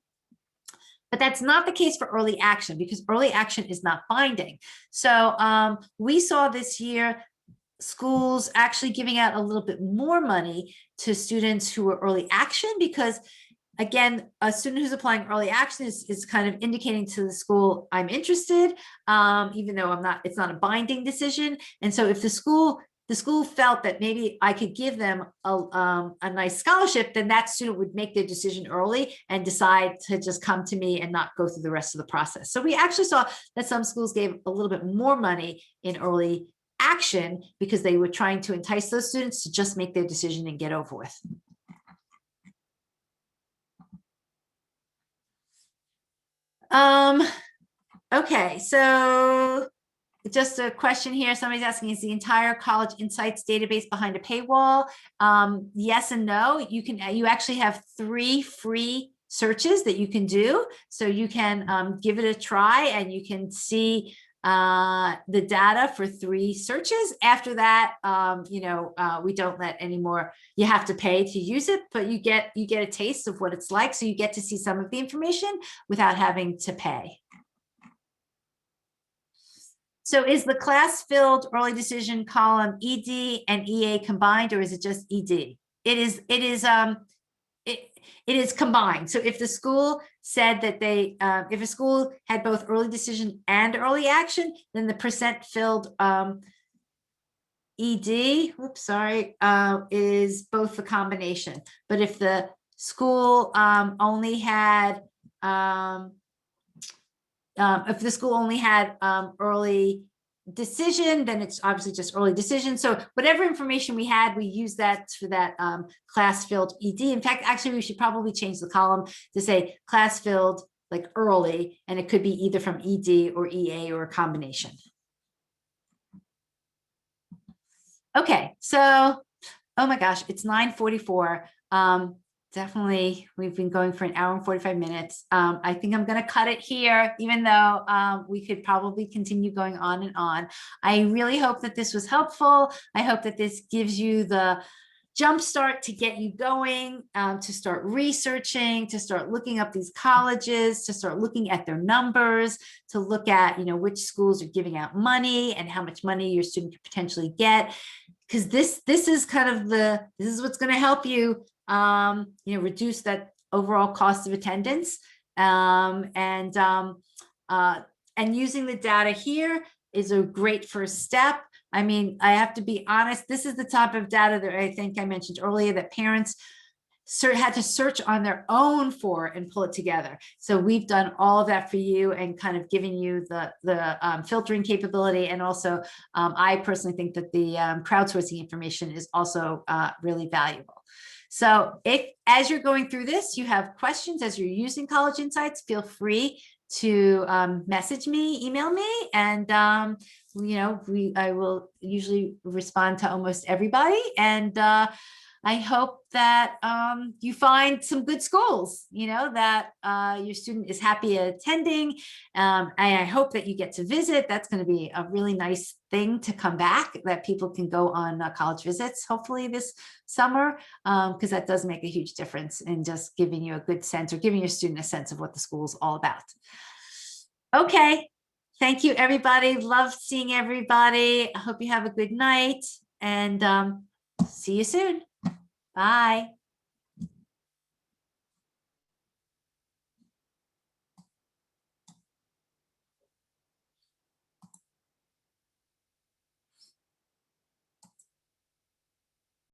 but that's not the case for early action, because early action is not binding. So we saw this year schools actually giving out a little bit more money to students who are early action, because again, a student who's applying early action is kind of indicating to the school, I'm interested, even though it's not a binding decision. And so if the school felt that maybe I could give them a nice scholarship, then that student would make their decision early and decide to just come to me and not go through the rest of the process. So we actually saw that some schools gave a little bit more money in early action because they were trying to entice those students to just make their decision and get over with. Okay, so just a question here. Somebody's asking, is the entire College Insights database behind a paywall? Yes and no. You actually have 3 free searches that you can do. So you can give it a try and you can see the data for 3 searches. After that, we don't let any more. You have to pay to use it, but you get a taste of what it's like. So you get to see some of the information without having to pay. So is the class filled early decision column ED and EA combined, or is it just ED? It is combined. So if the school said that if a school had both early decision and early action, then the percent filled ED, is both the combination. But if the school only had early decision, then it's obviously just early decision. So whatever information we had, we use that for that class filled ED. In fact, actually, we should probably change the column to say class filled like early, and it could be either from ED or EA or a combination. Okay, so, oh my gosh, it's 9:44. definitely, we've been going for 1 hour and 45 minutes. I think I'm going to cut it here, even though we could probably continue going on and on. I really hope that this was helpful. I hope that this gives you the jumpstart to get you going, to start researching, to start looking up these colleges, to start looking at their numbers, to look at, which schools are giving out money and how much money your student could potentially get. Because this is kind of this is what's going to help you, reduce that overall cost of attendance. And using the data here is a great first step. I mean, I have to be honest, this is the type of data that I think I mentioned earlier that parents had to search on their own for and pull it together. So we've done all of that for you and kind of giving you the filtering capability. And also, I personally think that the crowdsourcing information is also really valuable. So if, as you're going through this, you have questions as you're using College Insights, feel free to message me, email me, and I will usually respond to almost everybody. And I hope that you find some good schools, that your student is happy attending. And I hope that you get to visit. That's going to be a really nice thing to come back, that people can go on college visits, hopefully this summer, because that does make a huge difference in just giving you a good sense, or giving your student a sense of what the school is all about. Okay. Thank you, everybody. Love seeing everybody. I hope you have a good night, and see you soon. Bye.